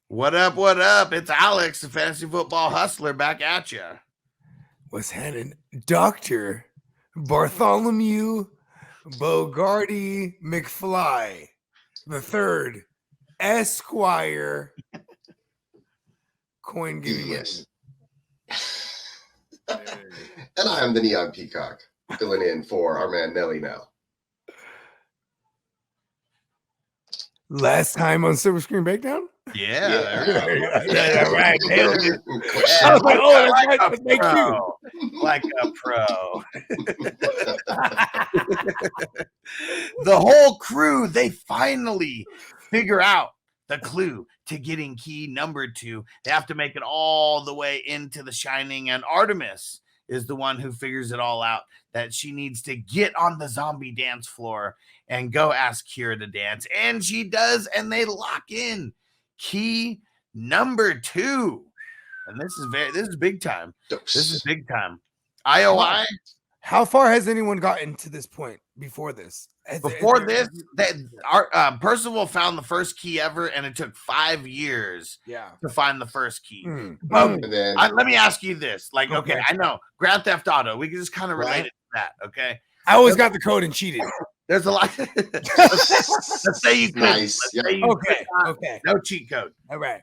What up? What up? It's Alex, the fantasy football hustler, back at you. What's happening? Dr. Bartholomew Bogarty McFly the third, Esquire, coin giving. Yes. And I am the Neon Peacock, filling in for our man Nelly now. Last time on Silver Screen Breakdown? Yeah. Yeah, right. Yeah, I was like, oh, that's right. like That's a cute. pro. Like a pro. The whole crew, they finally figure out the clue to getting key number 2. They have to make it all the way into the Shining, and Artemis is the one who figures it all out, that she needs to get on the zombie dance floor and go ask Kira to dance. And she does, and they lock in key number 2. And this is big time. This is big time. IOI. How far has anyone gotten to this point before this? Before this, Parzival found the first key ever, and it took 5 years to find the first key. But let me ask you this. Like, okay, I know, Grand Theft Auto, we can just kind of relate it to that, okay? I always got the code and cheated. There's a lot. Let's say you could. Nice. Okay. No cheat code. All right.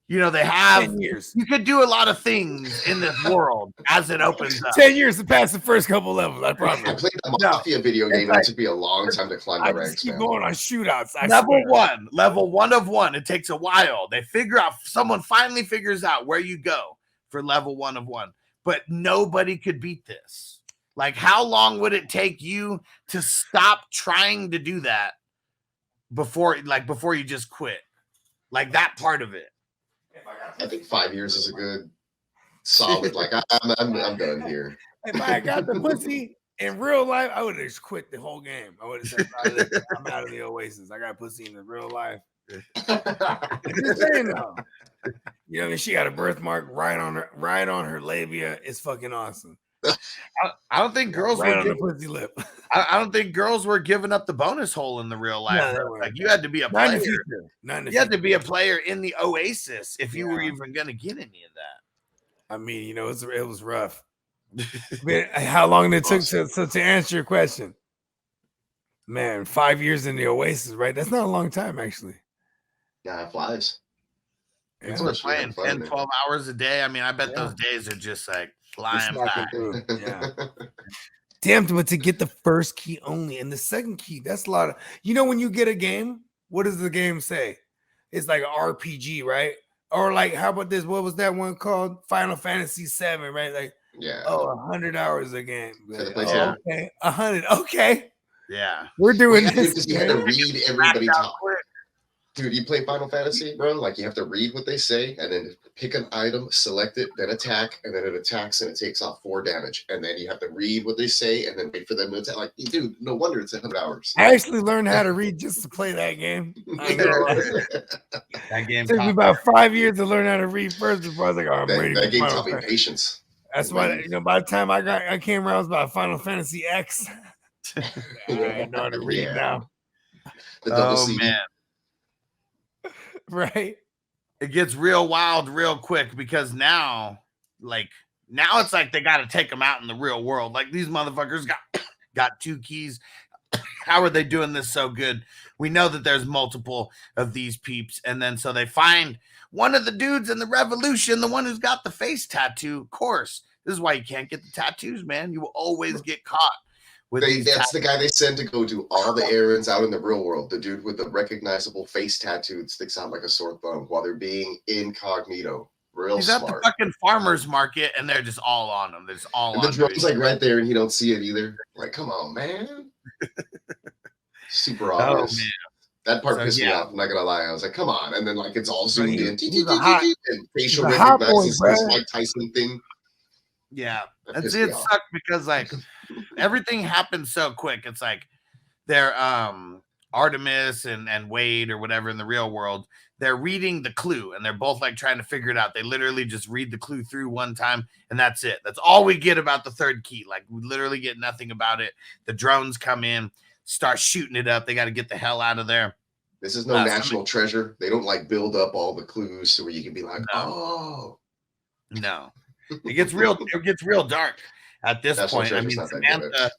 You know, they have 10 years. You could do a lot of things in this world as it opens up. 10 years to pass the first couple levels, I promise. I played the Mafia video game, and it took me a long time to climb the I ranks. just keep going on shootouts. Level one of one. It takes a while. They figure out, someone finally figures out where you go for level 1 of 1. But nobody could beat this. Like, how long would it take you to stop trying to do that before you just quit? Like, that part of it. I think 5 years is a good solid. Like, I'm done here. If I got the pussy in real life, I would have just quit the whole game. I would have said, I'm out of the Oasis. I got pussy in the real life. Just saying, though. You know, I mean, she got a birthmark right on her labia. It's fucking awesome. I don't think girls right were on the pussy lip. I don't think girls were giving up the bonus hole in the real life. No, like, you had to be a player. You had to be a player in the Oasis if you were even going to get any of that. I mean, you know, it was rough. How long it took to answer your question? Man, 5 years in the Oasis, right? That's not a long time, actually. Yeah, it flies. People are playing 10, 12 hours a day. I mean, I bet those days are just like flying by. Yeah. Damn, but to get the first key only and the second key, that's a lot of, you know, when you get a game, what does the game say? It's like an RPG, right? Or like, how about this? What was that one called? Final Fantasy 7, right? Like, 100 hours a game. Like, okay, 100. Okay. Yeah. We're doing this. Because you had to read everybody talk. Dude, you play Final Fantasy, bro? Like, you have to read what they say and then pick an item, select it, then attack, and then it attacks and it takes off 4 damage. And then you have to read what they say and then wait for them to attack. Like, dude, no wonder it's 100 hours. I actually learned how to read just to play that game. That game took me about 5 years to learn how to read first before I was like, oh, I'm ready. That game taught me patience. That's why, you know, by the time I came around, it was about Final Fantasy X. I know how to read now. Man. Right. It gets real wild real quick because now it's like they got to take them out in the real world. Like, these motherfuckers got 2 keys. How are they doing this so good? We know that there's multiple of these peeps. And then so they find one of the dudes in the revolution, the one who's got the face tattoo. Of course, this is why you can't get the tattoos, man. You will always get caught. That's the guy they send to go do all the errands out in the real world. The dude with the recognizable face tattoo that sticks out like a sore thumb while they're being incognito. He's smart. At the fucking farmer's market, and they're just all on him. They're just all on him. The drone's like right there, and he don't see it either. Like, come on, man. Super obvious. Man. That part pissed me off. I'm not gonna lie. I was like, come on. And then like it's all zoomed in. And facial recognizes this Mike Tyson thing. Yeah, it sucked because like everything happened so quick. It's like they're Artemis and Waithe or whatever in the real world. They're reading the clue and they're both like trying to figure it out. They literally just read the clue through one time and that's it. That's all we get about the third key. Like, we literally get nothing about it. The drones come in, start shooting it up. They got to get the hell out of there. This is no national treasure. They don't like build up all the clues so where you can be like, oh. No. It gets real dark at this National point. I mean, Samantha,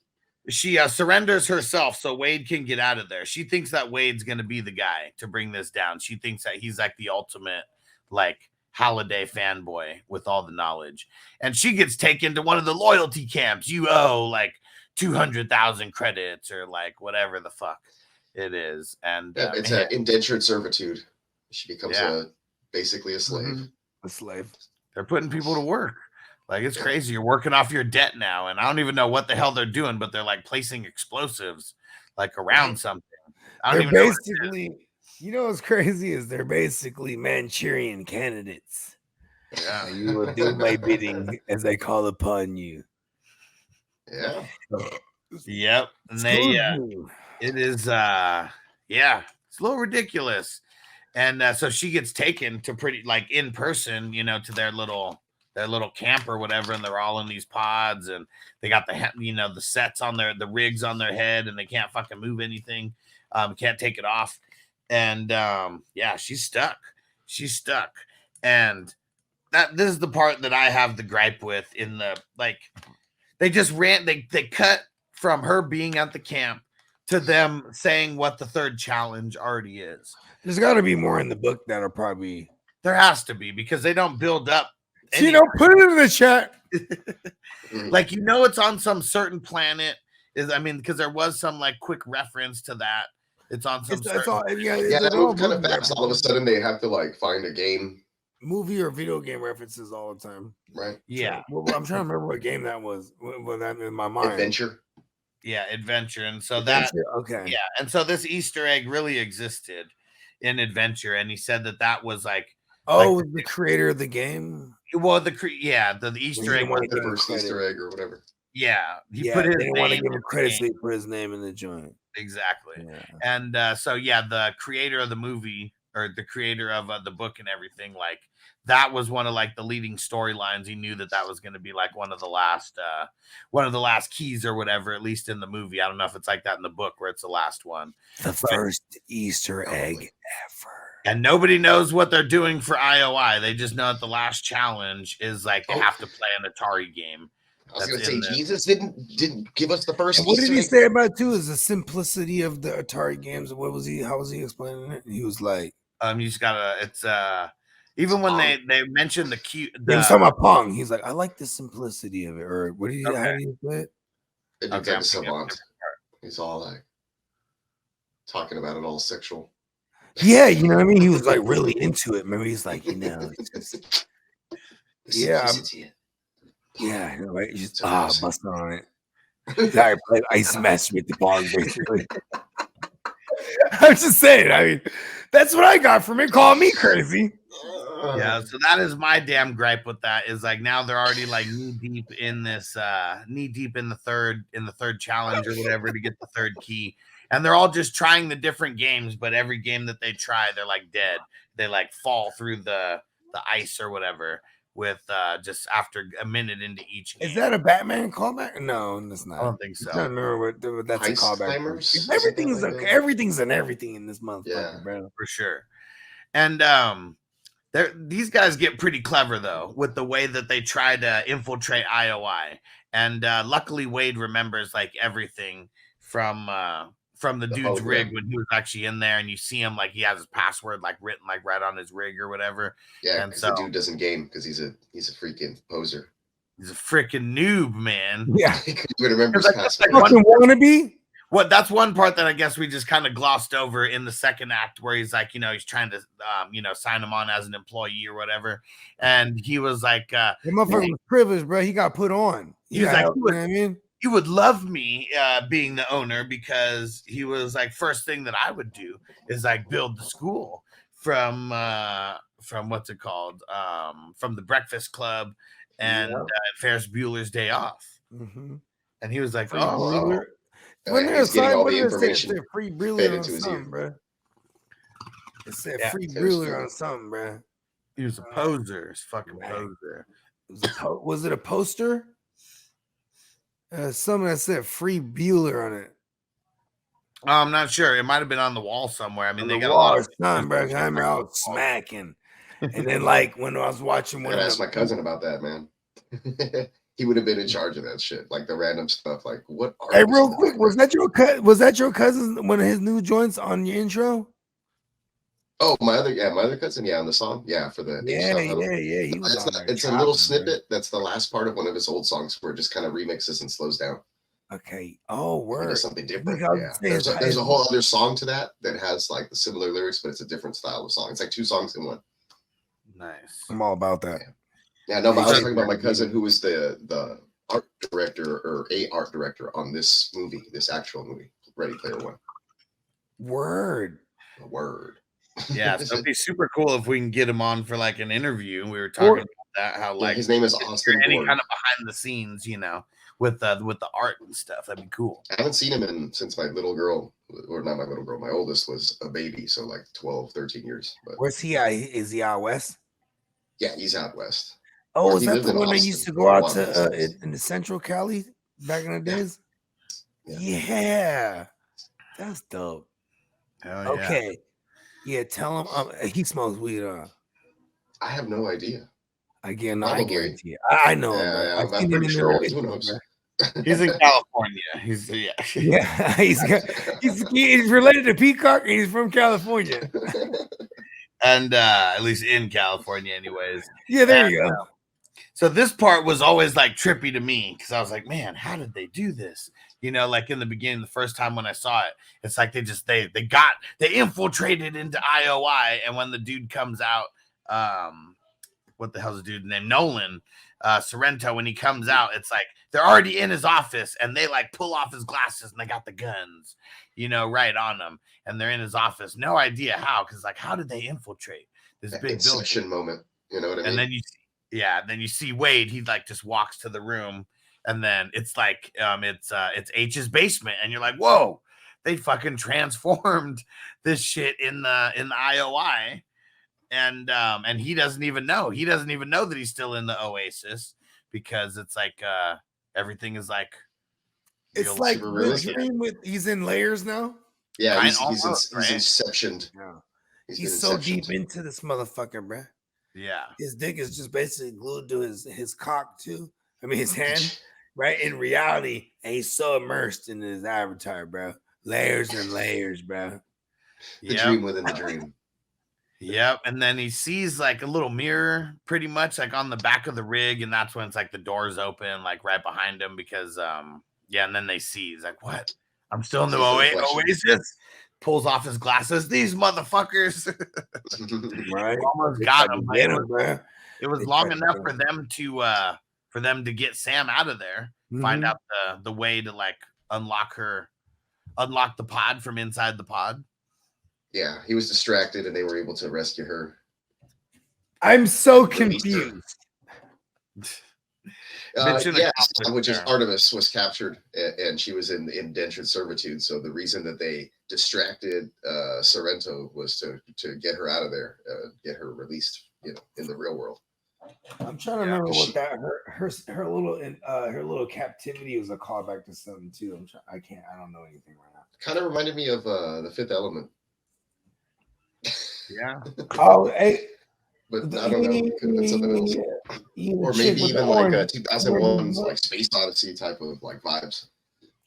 she surrenders herself so Waithe can get out of there. She thinks that Wade's going to be the guy to bring this down. She thinks that he's like the ultimate, like, Halliday fanboy with all the knowledge. And she gets taken to one of the loyalty camps. You owe like 200,000 credits or like whatever the fuck it is. And it's an indentured servitude. She becomes basically a slave. A slave. They're putting people to work. Like, it's crazy. You're working off your debt now. And I don't even know what the hell they're doing, but they're like placing explosives like around something. I don't even know. Basically, you know what's crazy is they're basically Manchurian candidates. Yeah. You will do my bidding as I call upon you. Yeah. Yep. And it is it's a little ridiculous. And so she gets taken to pretty like in person, you know, to their little camp or whatever, and they're all in these pods, and they got the sets on the rigs on their head, and they can't fucking move anything, can't take it off, and she's stuck, and this is the part that I have the gripe with. In the like, they cut from her being at the camp to them saying what the third challenge already is. There's got to be more in the book that'll probably. There has to be, because they don't build up. So, put it in the chat. Like, it's on some certain planet. Because there was some like quick reference to that. It's on some. That moved kind of fast. All of a sudden, they have to like find a game, movie or video game references all the time. Right? Yeah. So, I'm trying to remember what game that was. Well, that in my mind. Adventure. Yeah, Adventure, and so okay. Yeah, and so this Easter egg really existed in Adventure, and he said that was like. The creator of the game. Well, the Easter egg was the first Easter egg or whatever. Yeah, he put his didn't name want to give him credit, so he put his name in the joint. Exactly. Yeah. And the creator of the movie, or the creator of the book and everything, like that was one of like the leading storylines. He knew that was going to be like one of the last keys or whatever, at least in the movie. I don't know if it's like that in the book where it's the last one. The first Easter egg ever. And nobody knows what they're doing for IOI. They just know that the last challenge is like they have to play an Atari game. I was going to say, Jesus didn't give us the first. And what did he say about too? Is the simplicity of the Atari games? How was he explaining it? He was like, you just gotta. It's even when they mentioned the cute. He was talking about Pong. He's like, I like the simplicity of it. Or what do you? How do you say it? Savant. He's all like talking about it all sexual. Yeah, you know what I mean? He was like really into it. Maybe he's like, it's just, yeah, right. You just busting on it. I smashed with the ball, basically. I'm just saying. I mean, that's what I got from it. Call me crazy. Yeah, so that is my damn gripe with that. Is like now they're already like knee deep in the third challenge or whatever to get the third key. And they're all just trying the different games, but every game that they try, they're like dead. They like fall through the ice or whatever with just after a minute into each game. Is that a Batman callback? No, it's not. I don't think so. I don't remember what that's Ice a callback. Everything's in everything in this motherfucker, bro. For sure. And these guys get pretty clever though with the way that they try to infiltrate IOI. And luckily Waithe remembers like everything from the dude's rig when he was actually in there, and you see him like he has his password like written like right on his rig or whatever. Yeah, because the dude doesn't game because he's a freaking poser. He's a freaking noob, man. Yeah, he couldn't even remember his password. Fucking wannabe. That's one part that I guess we just kind of glossed over in the second act, where he's like, he's trying to sign him on as an employee or whatever, and he was like, the motherfucker was privileged, bro. He got put on. He was like, you know what I mean? You would love me being the owner, because he was like, first thing that I would do is like build the school from what's it called? From the Breakfast Club and Ferris Bueller's Day Off. Mm-hmm. And he was like, when there's getting all the information free Bueller on something, bro. It said free Bueller on something, bro. He was a poser. He's fucking poser. Was it a poster? Something that said free Bueller on it. I'm not sure. It might have been on the wall somewhere. I mean, On they the got a lot wall, of son, bro. I remember I was smacking. And then, like, when I was watching I one gotta of ask my cousin about that, man. He would have been in charge of that shit, like the random stuff. Like, what art? Hey, is in real the quick, was background? that your cousin? One of his new joints on your intro? Oh, my other cousin, yeah, on the song, yeah, for the H Yeah, style pedal. yeah, yeah. He No, was it's on not. there It's a little chopping, bro. snippet. That's the last part of one of his old songs where it just kind of remixes and slows down. Okay. Oh, Like he word. does something I think different. I was Yeah, saying there's a whole other song to that that has like the similar lyrics, but it's a different style of song. It's like two songs in one. nice. I'm all about that. Yeah, no, but I was So- talking about my cousin who was the art director or a art director on this movie, this actual movie, Ready Player One. Word. A word. Yeah, so it'd be super cool if we can get him on for like an interview. We were talking about that, how Yeah, like his name is Austin any Bord. kind of behind the scenes, with the art and stuff. That'd be cool. I haven't seen him since my little girl, or not my little girl, my oldest was a baby, so like 12, 13 years. But Where's he at? Is he out west? yeah, he's out west. Oh, Or is he that lived the in one that Austin used to for go a out while, to he says. in the Central Cali back in the days? Yeah. Yeah. That's dope. Hell yeah. Okay. Yeah, tell him he smokes weed. I have no idea. Again, no, I Probably. guarantee it. I know him, bro. Yeah, I've I'm seen him pretty in sure. the Who Oasis, knows? bro. He's in California. Yeah, he's related to Peacock and he's from California. And at least in California, anyways. Yeah, there you go. So this part was always like trippy to me because I was like, man, how did they do this? Like in the beginning, the first time when I saw it, it's like they infiltrated into IOI, and when the dude comes out, what the hell's the dude's name? Nolan, Sorrento, when he comes out, it's like they're already in his office and they like pull off his glasses and they got the guns, right on them, and they're in his office. No idea how, because like, how did they infiltrate this big Inception building? moment. You know what I mean? And then you see Waithe. He like just walks to the room, and then it's like it's H's basement, and you're like, whoa, they fucking transformed this shit in the IOI, and he doesn't even know. He doesn't even know that he's still in the Oasis because it's like everything is like It's like super realistic. He's in layers now. Yeah, he's right? inceptioned. Yeah. He's He's been so inceptioned. deep into this motherfucker, bro. Yeah. His dick is just basically glued to his cock too. I mean his hand, right? In reality, and he's so immersed in his avatar, bro. Layers and layers, bro. The dream within the dream. Yep. And then he sees like a little mirror pretty much like on the back of the rig, and that's when it's like the doors open like right behind him because and then they see he's like, what? I'm still in the Oasis. Pulls off his glasses. These motherfuckers. Right. Almost got him. Bro. It was long enough for them to get Sam out of there. Find out the way to like unlock the pod from inside the pod. Yeah, he was distracted and they were able to rescue her. I'm so confused. Which is Artemis was captured and she was in indentured servitude. So the reason that they distracted Sorrento was to get her out of there, get her released, in the real world. I'm trying to remember what that her little captivity was a callback to something too. I don't know anything right now. Kind of reminded me of the Fifth Element. Yeah. Oh, hey. But I don't know. It could have been something else. Or maybe even like a 2001's like Space Odyssey type of like vibes.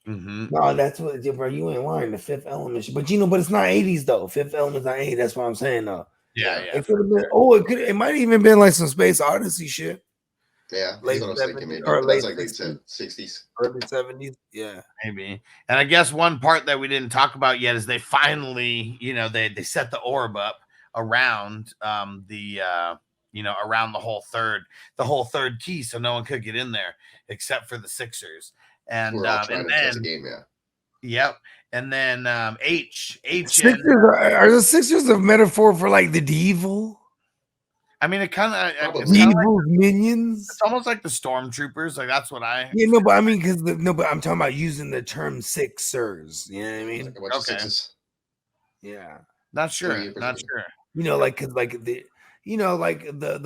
Mm-hmm. No, that's what, bro. You ain't lying. The Fifth Element, but but it's not 80s though. Fifth Element's not 80s. That's what I'm saying though. Yeah. It could have been. It might have even been like some Space Odyssey shit. Yeah, late that's what I was thinking. Maybe or that's late like 60s, early 70s. Yeah, maybe. And I guess one part that we didn't talk about yet is they finally, they set the orb up around around the whole third key, so no one could get in there except for the Sixers. And we're all trying to then, test the game, yeah. Yep. And then Aech Sixers are the Sixers a metaphor for like the devil? I mean, it kind of evil minions. It's almost like the stormtroopers. Like that's what I. Yeah, no, but I mean, but I'm talking about using the term Sixers. You know what I mean? Okay. Yeah. Not sure. Not sure. Like the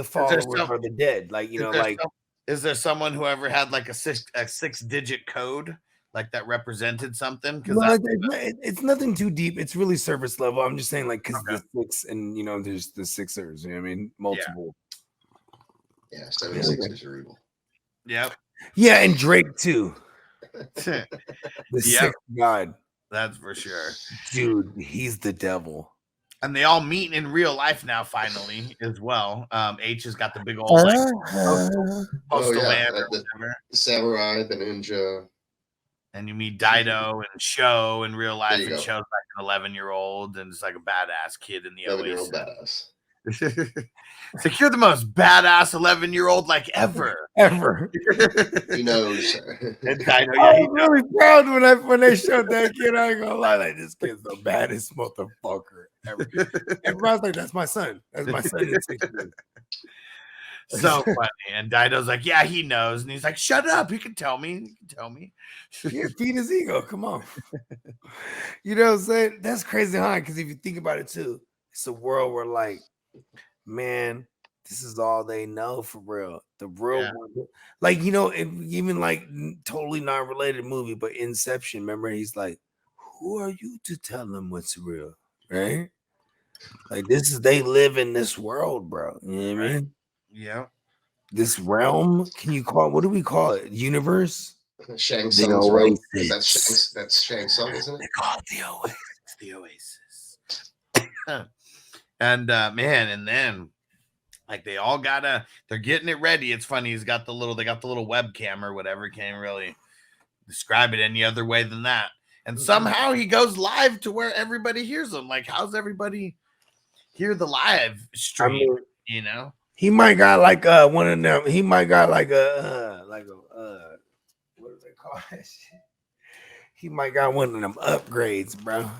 followers are the dead. Like like. Is there someone who ever had like a six-digit code like that represented something? Because No, it's nothing too deep. It's really surface level. I'm just saying, like, because the six and there's the Sixers. You know what I mean, multiple. Yeah, 76ers are evil. Yep. Yeah, and Drake too. Yep. The sixth god. That's for sure. Dude, he's the devil. And they all meet in real life now, finally, as well. Aech has got the big old postal van or whatever. The samurai, the ninja. And you meet Daito and Zhou in real life, and Zhou's like an 11-year-old and it's like a badass kid in the 11-year-old badass. It's like, you're the most badass 11-year-old like ever. He knows. And Daito, I was really proud when they showed that kid. I ain't gonna lie, like, this kid's the baddest motherfucker ever. Everybody's like, that's my son. That's my son in 6 years. So funny. And Daito's like, yeah, he knows. And he's like, shut up. He can tell me. Yeah, feed his ego. Come on. You know what I'm saying? That's crazy, huh? Because if you think about it too, it's a world where, like, man, this is all they know for real. The real world. Like, even like totally non-related movie, but Inception, remember? He's like, who are you to tell them what's real? Right? Like, they live in this world, bro. You know what I mean? Yeah. This realm, what do we call it? Universe? Shang Tsung's realm. That's Shang Tsung, isn't it? They call it the Oasis. It's the Oasis. And man, and then like they're getting it ready. It's funny. They got the little webcam or whatever. Can't really describe it any other way than that. And somehow he goes live to where everybody hears him. Like, how's everybody hear the live stream? He might got like one of them. He might got like a what do they call that shit? He might got one of them upgrades, bro.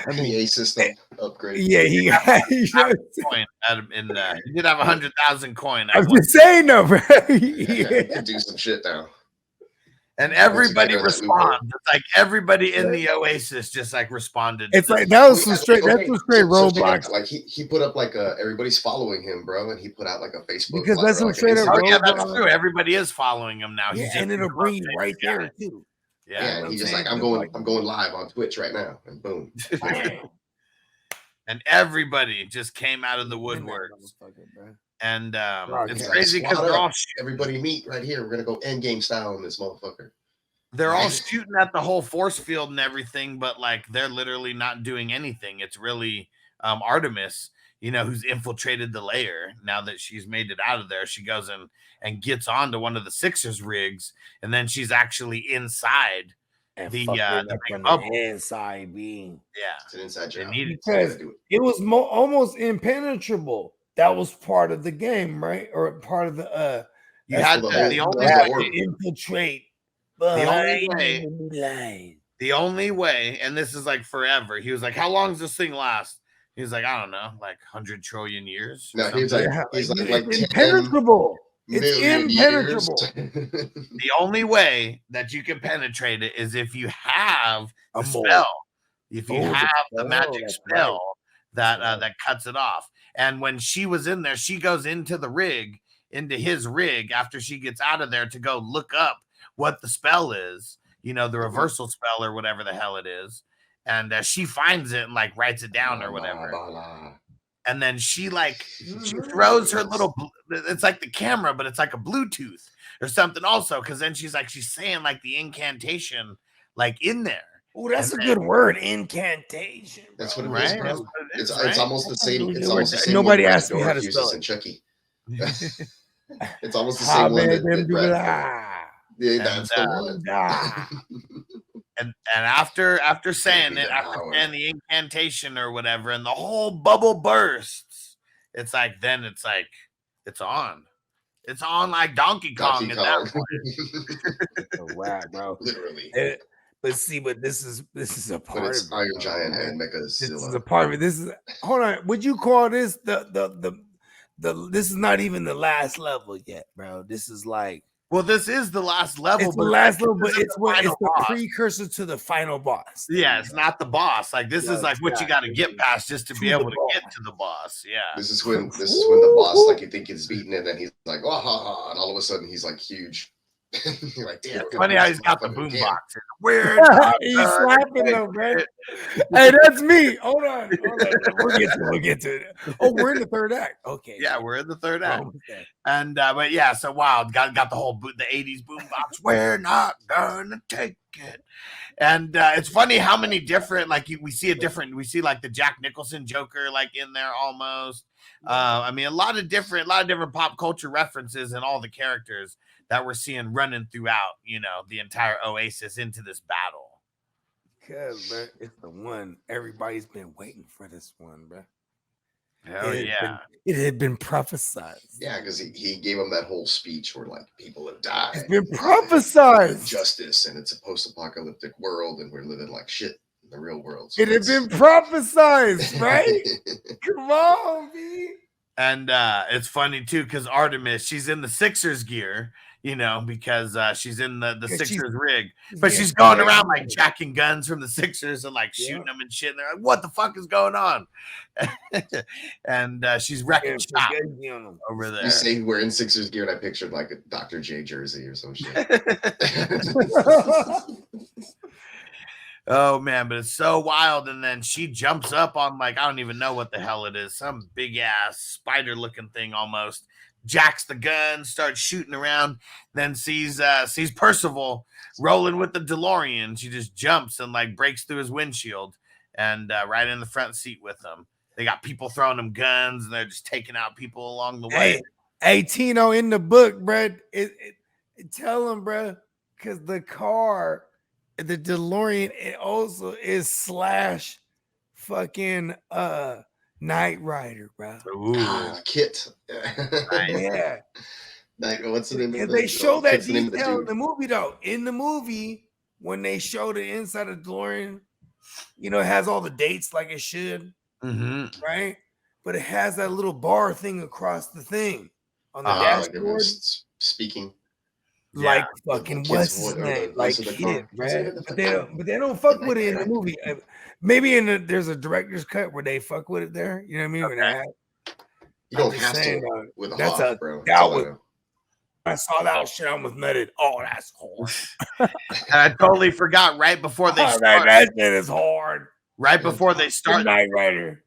PA system upgrade. Yeah, he coin he did have 100,000 coin. I'm just saying, though, bro. He can do some shit now. And everybody responds. It's like everybody in the Oasis just like responded. It's like that was some straight. That's some straight roadblocks. Like he put up like everybody's following him, bro, and he put out like a Facebook. Because that's some straight up. Oh yeah, that's true. Everybody is following him now. Yeah, and it'll bring you right there too. Yeah, and he's just like, I'm going live on Twitch right now, and boom. And everybody just came out of the woodworks. And it's crazy because they're all everybody meet right here. We're gonna go endgame style in this motherfucker. They're all shooting at the whole force field and everything, but like they're literally not doing anything. It's really Artemis, who's infiltrated the lair. Now that she's made it out of there, she goes in and gets onto one of the Sixers rigs, and then she's actually inside the inside being. Yeah, it's an inside job. Because it was almost impenetrable. That was part of the game, right? Or part of the you had the only way to infiltrate. The only way, and this is like forever. He was like, "How long does this thing last?" He was like, "I don't know, like 100 trillion years." No, he's like impenetrable. It's impenetrable. The only way that you can penetrate it is if you have a spell. If you have the magic spell that cuts it off. And when she was in there, she goes into his rig after she gets out of there to go look up what the spell is, the reversal spell or whatever the hell it is. And she finds it and like writes it down or whatever. And then she throws her little, it's like the camera, but it's like a Bluetooth or something also. Cause then she's saying like the incantation, like in there. Oh, that's a good word, incantation. Bro. That's what it is, bro. It's almost the same. It's almost the same. Nobody asked me how to spell it. Chucky. It's almost the same one. Yeah, that's the one. And after saying it, after saying the incantation or whatever, and the whole bubble bursts, it's on. It's on like Donkey Kong. At that point. Wow, bro. Literally. But this is a part of it. Iron Giant and Mecha. This is a part of it. Hold on. Would you call this the this is not even the last level yet, bro? This is like, well, this is the last level. It's the last level, but it's the precursor to the final boss. Yeah, it's not the boss. Like this is like what you got to get past just to be able to get to the boss. Yeah. This is when the boss, like, you think he's beaten, and then he's like, oh, ha, ha, and all of a sudden he's like huge. You're like, damn. It's funny how he's got the boom box. We're he's slapping them, bro. Hey, that's me. Hold on. We'll get to it. Oh, we're in the third act. Okay. Yeah, we're in the third act. Okay. And but yeah, so wild. Got the whole the 80s boombox. We're not gonna take it. And it's funny how many different we see like the Jack Nicholson Joker like in there almost. I mean a lot of different pop culture references and all the characters that we're seeing running throughout, the entire Oasis into this battle. Because, bro, it's the one everybody's been waiting for. This one, bro. Hell yeah. It had been prophesied. Yeah, because he gave him that whole speech where like people have died. It's been prophesied. Justice, and it's a post-apocalyptic world, and we're living like shit in the real world. So it had been prophesied, right? Come on, B. And it's funny too, because Artemis, she's in the Sixers gear, because she's in the Sixers rig, but she's going around like jacking guns from the Sixers and like shooting them and shit. And they're like, what the fuck is going on? And she's wrecking shop over there. You say we're in Sixers gear, and I pictured like a Dr. J jersey or some shit. Oh man, but it's so wild. And then she jumps up on I don't even know what the hell it is, some big ass spider looking thing almost. Jacks the gun, starts shooting around, then sees Parzival rolling with the DeLorean. She just jumps and breaks through his windshield and right in the front seat with him. They got people throwing them guns and they're just taking out people along the way. Hey Tino, in the book, bro, tell him, bro, because the car, the DeLorean, it also is slash fucking Knight Rider, bro. Kit. Yeah. What's the name of it? They show that detail in the movie, though. In the movie, when they show the inside of DeLorean, it has all the dates like it should, right? But it has that little bar thing across the thing on the dashboard. Speaking. Like fucking what's his name? Like Kid, right? But they don't fuck with it in the movie. Maybe there's a director's cut where they fuck with it there. You know what I mean? Okay. You don't have to with a that's Hawk, bro. I saw that shit. I almost nutted. Oh, that's hard. I totally forgot right before they start. That shit is hard. Right before they start. Knight Rider.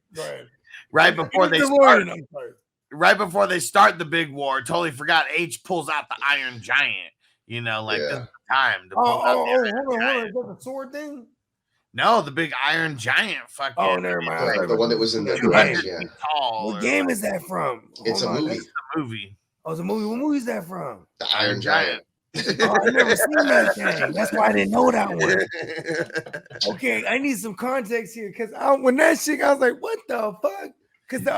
Right before they start. Right before they start the big war, totally forgot Aech pulls out the Iron Giant. This is the time to pull out the Iron Giant. Is that the sword thing? No, the big Iron Giant fucking. Oh, never mind. The one that was in the 200 feet tall. What game is that from? It's a movie. It's a movie. Oh, it's a movie. What movie is that from? The Iron Giant. Oh, I never seen that thing. That's why I didn't know that one. Okay, I need some context here because when that shit, I was like, "What the fuck?" Because the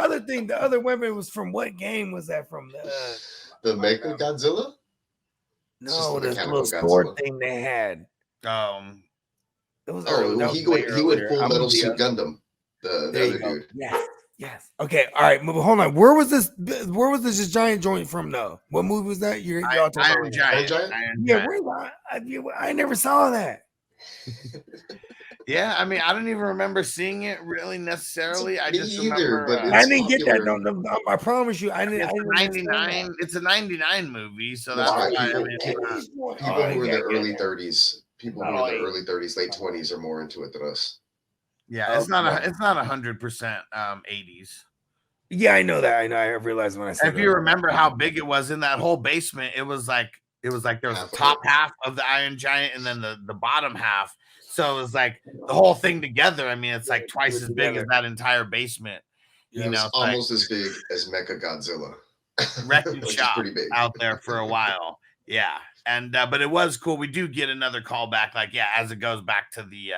other weapon was from what game was that from? The Mecha Godzilla? No, this little sword thing they had. It was he went Full Metal Suit Gundam. The other dude. Yes. Okay. All right. Hold on. Where was this giant joint from? Though. What movie was that? Iron Giant. Yeah. I never saw that. Yeah, I mean, I don't even remember seeing it really necessarily. I just remember. But I didn't get that. No, I promise you, I didn't. It's a 99 movie, so that's why. People who are in their early 30s, late 20s are more into it than us. Yeah, it's not 100% 80s. Yeah, I know that. I realized when I said. If you remember how big it was in that whole basement, it was like there was the top half of the Iron Giant and then the bottom half. So it was like the whole thing together. I mean, it's like twice as big as that entire basement. It's almost as big as Mecha Godzilla. Wrecking shop out there for a while. Yeah. And but it was cool. We do get another callback, as it goes back to the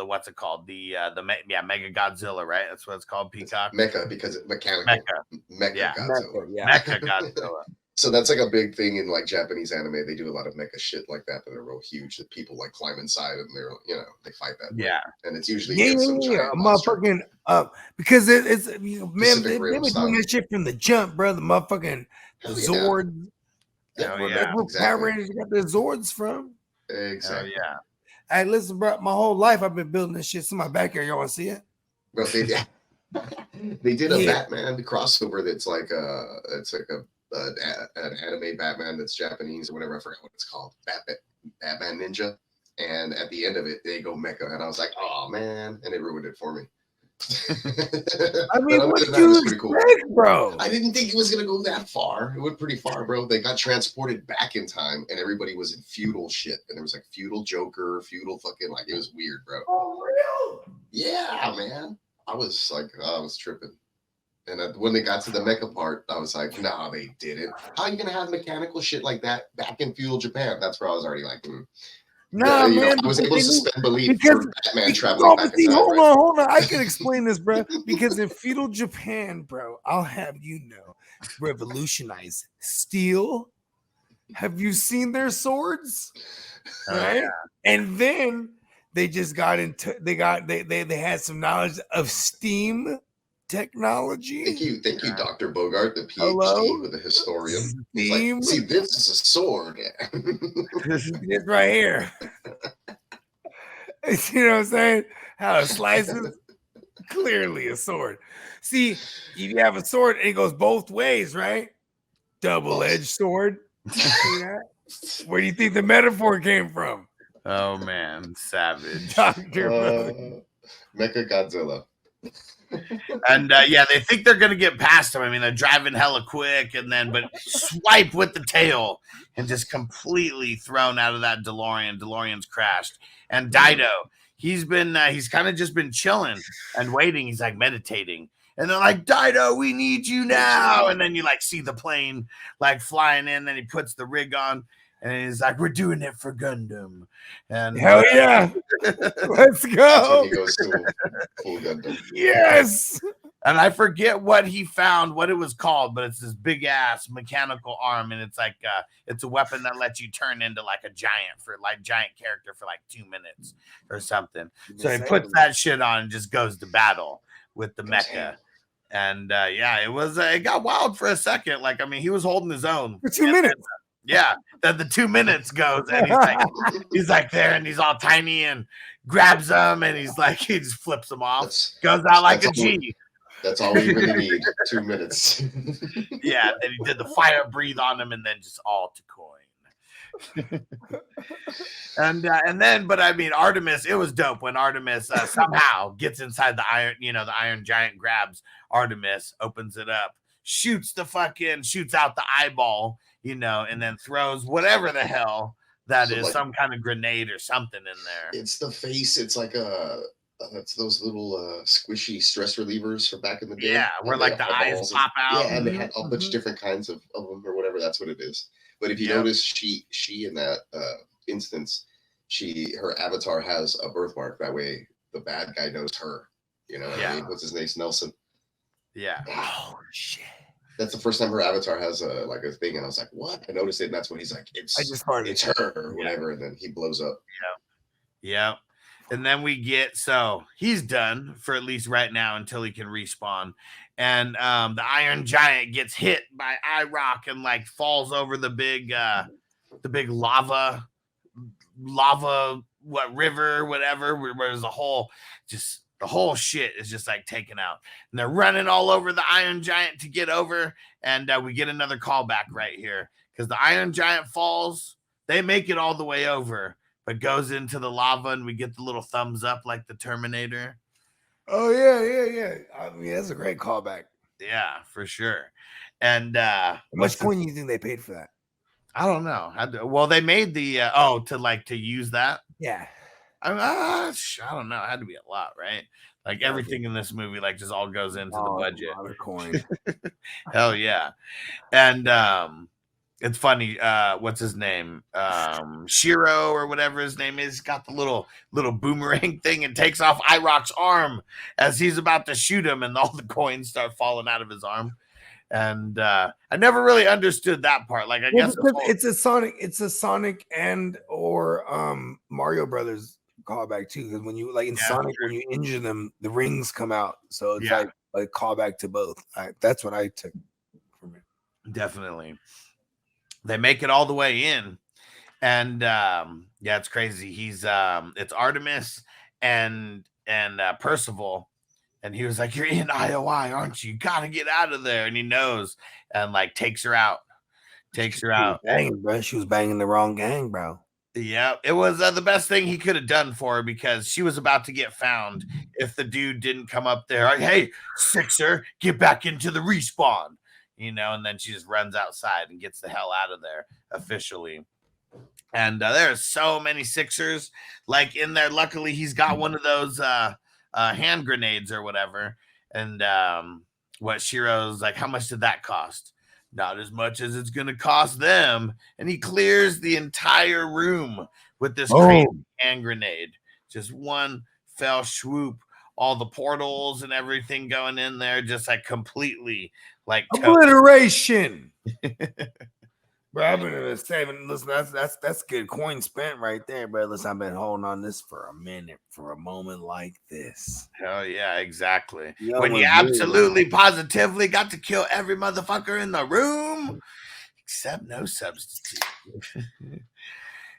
what's it called? Mega Godzilla, right? That's what it's called, Peacock. Mecha, because it's mechanical. Mecha Godzilla. Mecha Godzilla. So that's like a big thing in Japanese anime. They do a lot of mecha shit like that are real huge that people climb inside and they're they fight that. Yeah. And it's usually motherfucking because it's man, they were doing that shit from the jump, bro. The motherfucking Zord. That's where Power Rangers got their Zords from. Exactly. Yeah. Hey, listen, bro. My whole life I've been building this shit in my backyard. Y'all want to see it? Bro, they did a Batman crossover that's like a an anime Batman that's Japanese or whatever. I forgot what it's called. Batman Ninja. And at the end of it, they go mecha, and I was like, "Oh man!" And it ruined it for me. I mean, what did you expect, bro? I didn't think it was gonna go that far. It went pretty far, bro. They got transported back in time, and everybody was in feudal shit, and there was like feudal Joker, feudal fucking like it was weird, bro. Oh, real? Yeah, man. I was like, I was tripping. And when they got to the mecha part, I was like, nah, they didn't. How are you gonna have mechanical shit like that back in feudal Japan? That's where I was already like, Nah, man. I was able to suspend belief for Batman traveling back in time. Hold on. I can explain this, bro. Because in feudal Japan, bro, I'll have you know, revolutionized steel. Have you seen their swords? Right? Yeah. And then they just got into they had some knowledge of steam technology. Thank you, Dr. Bogard, the PhD with the historian. He's like, see, this is a sword. This is it right here. You know what I'm saying? How it slices, clearly a sword. See, if you have a sword, it goes both ways, right? Double-edged sword. See that? Where do you think the metaphor came from? Oh man, savage. Dr. Mecha Godzilla. And yeah, they think they're gonna get past him. I mean, they're driving hella quick, and then but swipe with the tail and just completely thrown out of that DeLorean. DeLorean's crashed, and Daito, he's kind of just been chilling and waiting. He's like meditating, and they're like, Daito, we need you now. And then you like see the plane like flying in. Then he puts the rig on. And he's like, we're doing it for Gundam. And hell yeah. Let's go. He goes to full Gundam. Yes. And I forget what he found, what it was called, but it's this big ass mechanical arm. And it's like, it's a weapon that lets you turn into like a giant character for like 2 minutes or something. So he puts that shit on and just goes to battle with the mecha. And yeah, it got wild for a second. Like, I mean, he was holding his own for 2 minutes. Yeah, then the 2 minutes goes, and he's like there, and he's all tiny, and grabs them, and he just flips them off, goes out like a G. That's all we really need. 2 minutes. Yeah, then he did the fire breathe on him, and then just all to coin. And then, but I mean, Artemis, it was dope when Artemis somehow gets inside the iron. You know, the Iron Giant grabs Artemis, opens it up, shoots out the eyeball. You know, and then throws whatever the hell that is, like, some kind of grenade or something in there. It's the face. It's like it's those little squishy stress relievers from back in the day. Yeah, where like the eyes pop out. Yeah, and they had a bunch of different kinds of them or whatever. That's what it is. But if you notice, she in that instance, her avatar has a birthmark. That way, the bad guy knows her. You know what I mean? What's his name? Nelson. Yeah. Oh shit. That's the first time her avatar has a thing, and I was like, "What?" I noticed it, and that's when he's like, "It's her," or whatever, and then he blows up. Yeah. And then he's done for at least right now until he can respawn, and the Iron Giant gets hit by Aech and like falls over the big lava river, whatever, where there's a hole just. The whole shit is just like taken out, and they're running all over the Iron Giant to get over. And we get another callback right here because the Iron Giant falls. They make it all the way over, but goes into the lava, and we get the little thumbs up like the Terminator. Oh yeah. I mean, that's a great callback. Yeah, for sure. And how much coin do you think they paid for that? I don't know. Well, they made the to use that. Yeah. I don't know. It had to be a lot, right? Like everything in this movie, like just all goes into the budget. Coin. Hell yeah. And it's funny. What's his name? Shiro or whatever his name is. Got the little boomerang thing and takes off Aech's arm as he's about to shoot him, and all the coins start falling out of his arm. And I never really understood that part. Like I guess it's a Sonic and or Mario Brothers callback too, because when you in Sonic, when you injure them, the rings come out, so it's like callback to both. That's what I took from it. Definitely, they make it all the way in, and it's crazy. He's it's Artemis and Parzival And he was like, "You're in IOI, aren't you? You gotta get out of there." And he knows, and like takes her out. Takes her out. Banging, bro. She was banging the wrong gang, bro. Yeah, it was the best thing he could have done for her because she was about to get found if the dude didn't come up there. Like, hey, Sixer, get back into the respawn, and then she just runs outside and gets the hell out of there officially. And there are so many Sixers like in there. Luckily, he's got one of those hand grenades or whatever. And what Shiro's like, how much did that cost? Not as much as it's going to cost them. And he clears the entire room with this crazy hand grenade. Just one fell swoop. All the portals and everything going in there, just like completely like obliteration. Bro, I've been saving. Listen, that's good coin spent right there, bro. Listen, I've been holding on this for a minute, for a moment like this. Oh yeah, exactly. When you absolutely positively got to kill every motherfucker in the room, except no substitute.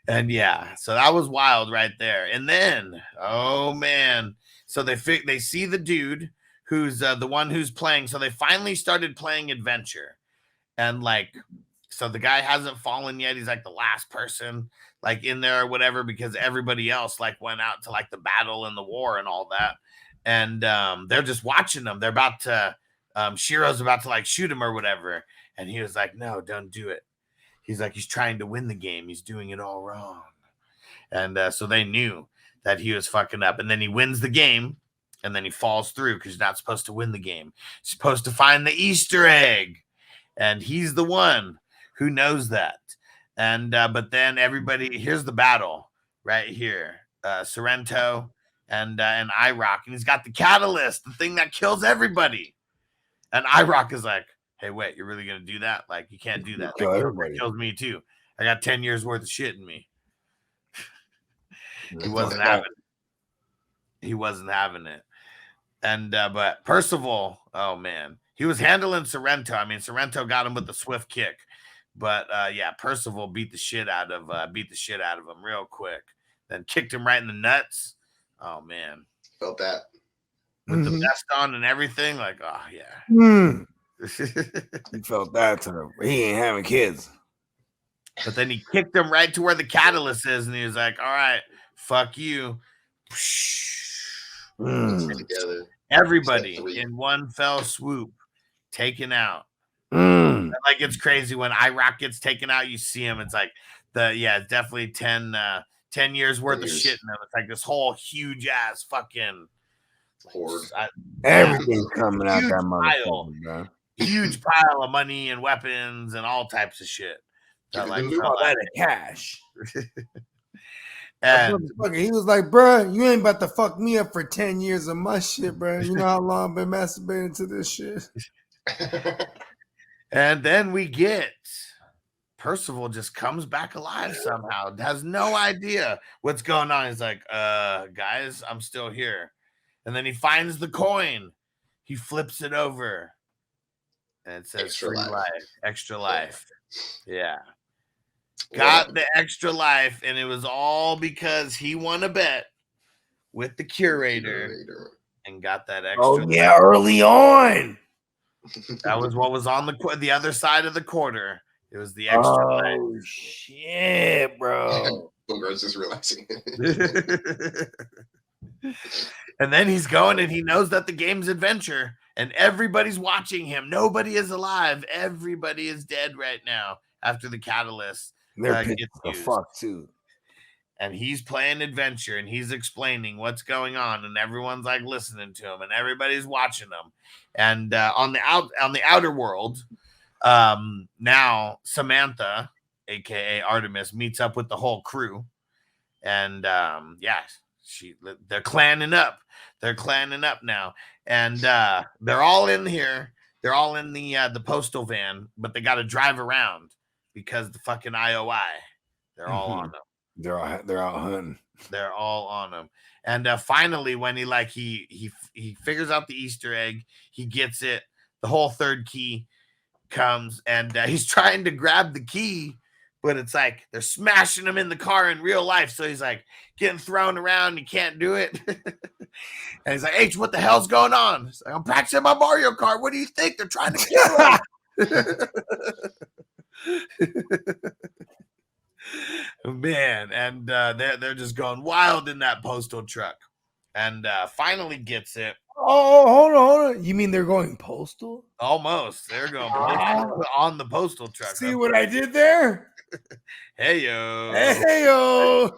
And yeah, so that was wild right there. And then, oh man, so they see the dude who's the one who's playing. So they finally started playing adventure, and like. So the guy hasn't fallen yet. He's like the last person like in there or whatever, because everybody else like went out to like the battle and the war and all that. And they're just watching them. They're about to, Shiro's about to like shoot him or whatever. And he was like, no, don't do it. He's like, he's trying to win the game. He's doing it all wrong. And so they knew that he was fucking up. And then he wins the game. And then he falls through because he's not supposed to win the game. He's supposed to find the Easter egg. And he's the one who knows that. And but then everybody, here's the battle right here. Sorrento and Aech, and he's got the catalyst, the thing that kills everybody. And Aech is like, hey, wait, you're really gonna do that? Like, you can't do that. Like, it kills me too. I got 10 years worth of shit in me. He wasn't having it. And but Parzival, oh man, he was handling Sorrento. I mean, Sorrento got him with the swift kick. But yeah, Parzival beat the shit out of him real quick. Then kicked him right in the nuts. Oh man, felt that with the vest on and everything. Like, oh yeah, he felt that too. He ain't having kids. But then he kicked him right to where the catalyst is, and he was like, "All right, fuck you." Together. Everybody in one fell swoop, taken out. Like, it's crazy when Aech gets taken out, you see him. It's like it's definitely 10 years worth of shit in them. It's like this whole huge ass fucking horde. Everything's coming out that motherfucker, bro. Huge pile of money and weapons and all types of shit. Like, that of cash. And he was like, bro, you ain't about to fuck me up for 10 years of my shit, bro. You know how long I've been masturbating to this shit? And then we get Parzival just comes back alive somehow. Has no idea what's going on. He's like, guys, I'm still here. And then he finds the coin. He flips it over. And it says extra free life. Extra life. Yeah. Yeah. Got the extra life. And it was all because he won a bet with the curator. And got that extra life. Early on. That was what was on the other side of the quarter. It was the extra life. Oh shit, bro. Bogart's just realizing. And then he's going and he knows that the game's adventure and everybody's watching him. Nobody is alive. Everybody is dead right now after the catalyst gets the fuck too. And he's playing adventure and he's explaining what's going on, and everyone's like listening to him and everybody's watching him. And on the outer world, now Samantha, aka Artemis, meets up with the whole crew, and they're clanning up. They're clanning up now, and they're all in here. They're all in the postal van, but they got to drive around because the fucking IOI. They're all on them. They're out hunting. They're all on him. And finally, when he figures out the Easter egg, he gets it. The whole third key comes, and he's trying to grab the key but it's like they're smashing him in the car in real life. So he's like getting thrown around. He can't do it. And he's like, Aech, what the hell's going on? He's like, I'm practicing my Mario Kart. What do you think? They're trying to kill him. Man, and they're just going wild in that postal truck. And finally gets it. Oh, hold on. You mean they're going postal? Almost. They're going postal on the postal truck. See what I did there? Hey, yo. Hey, yo.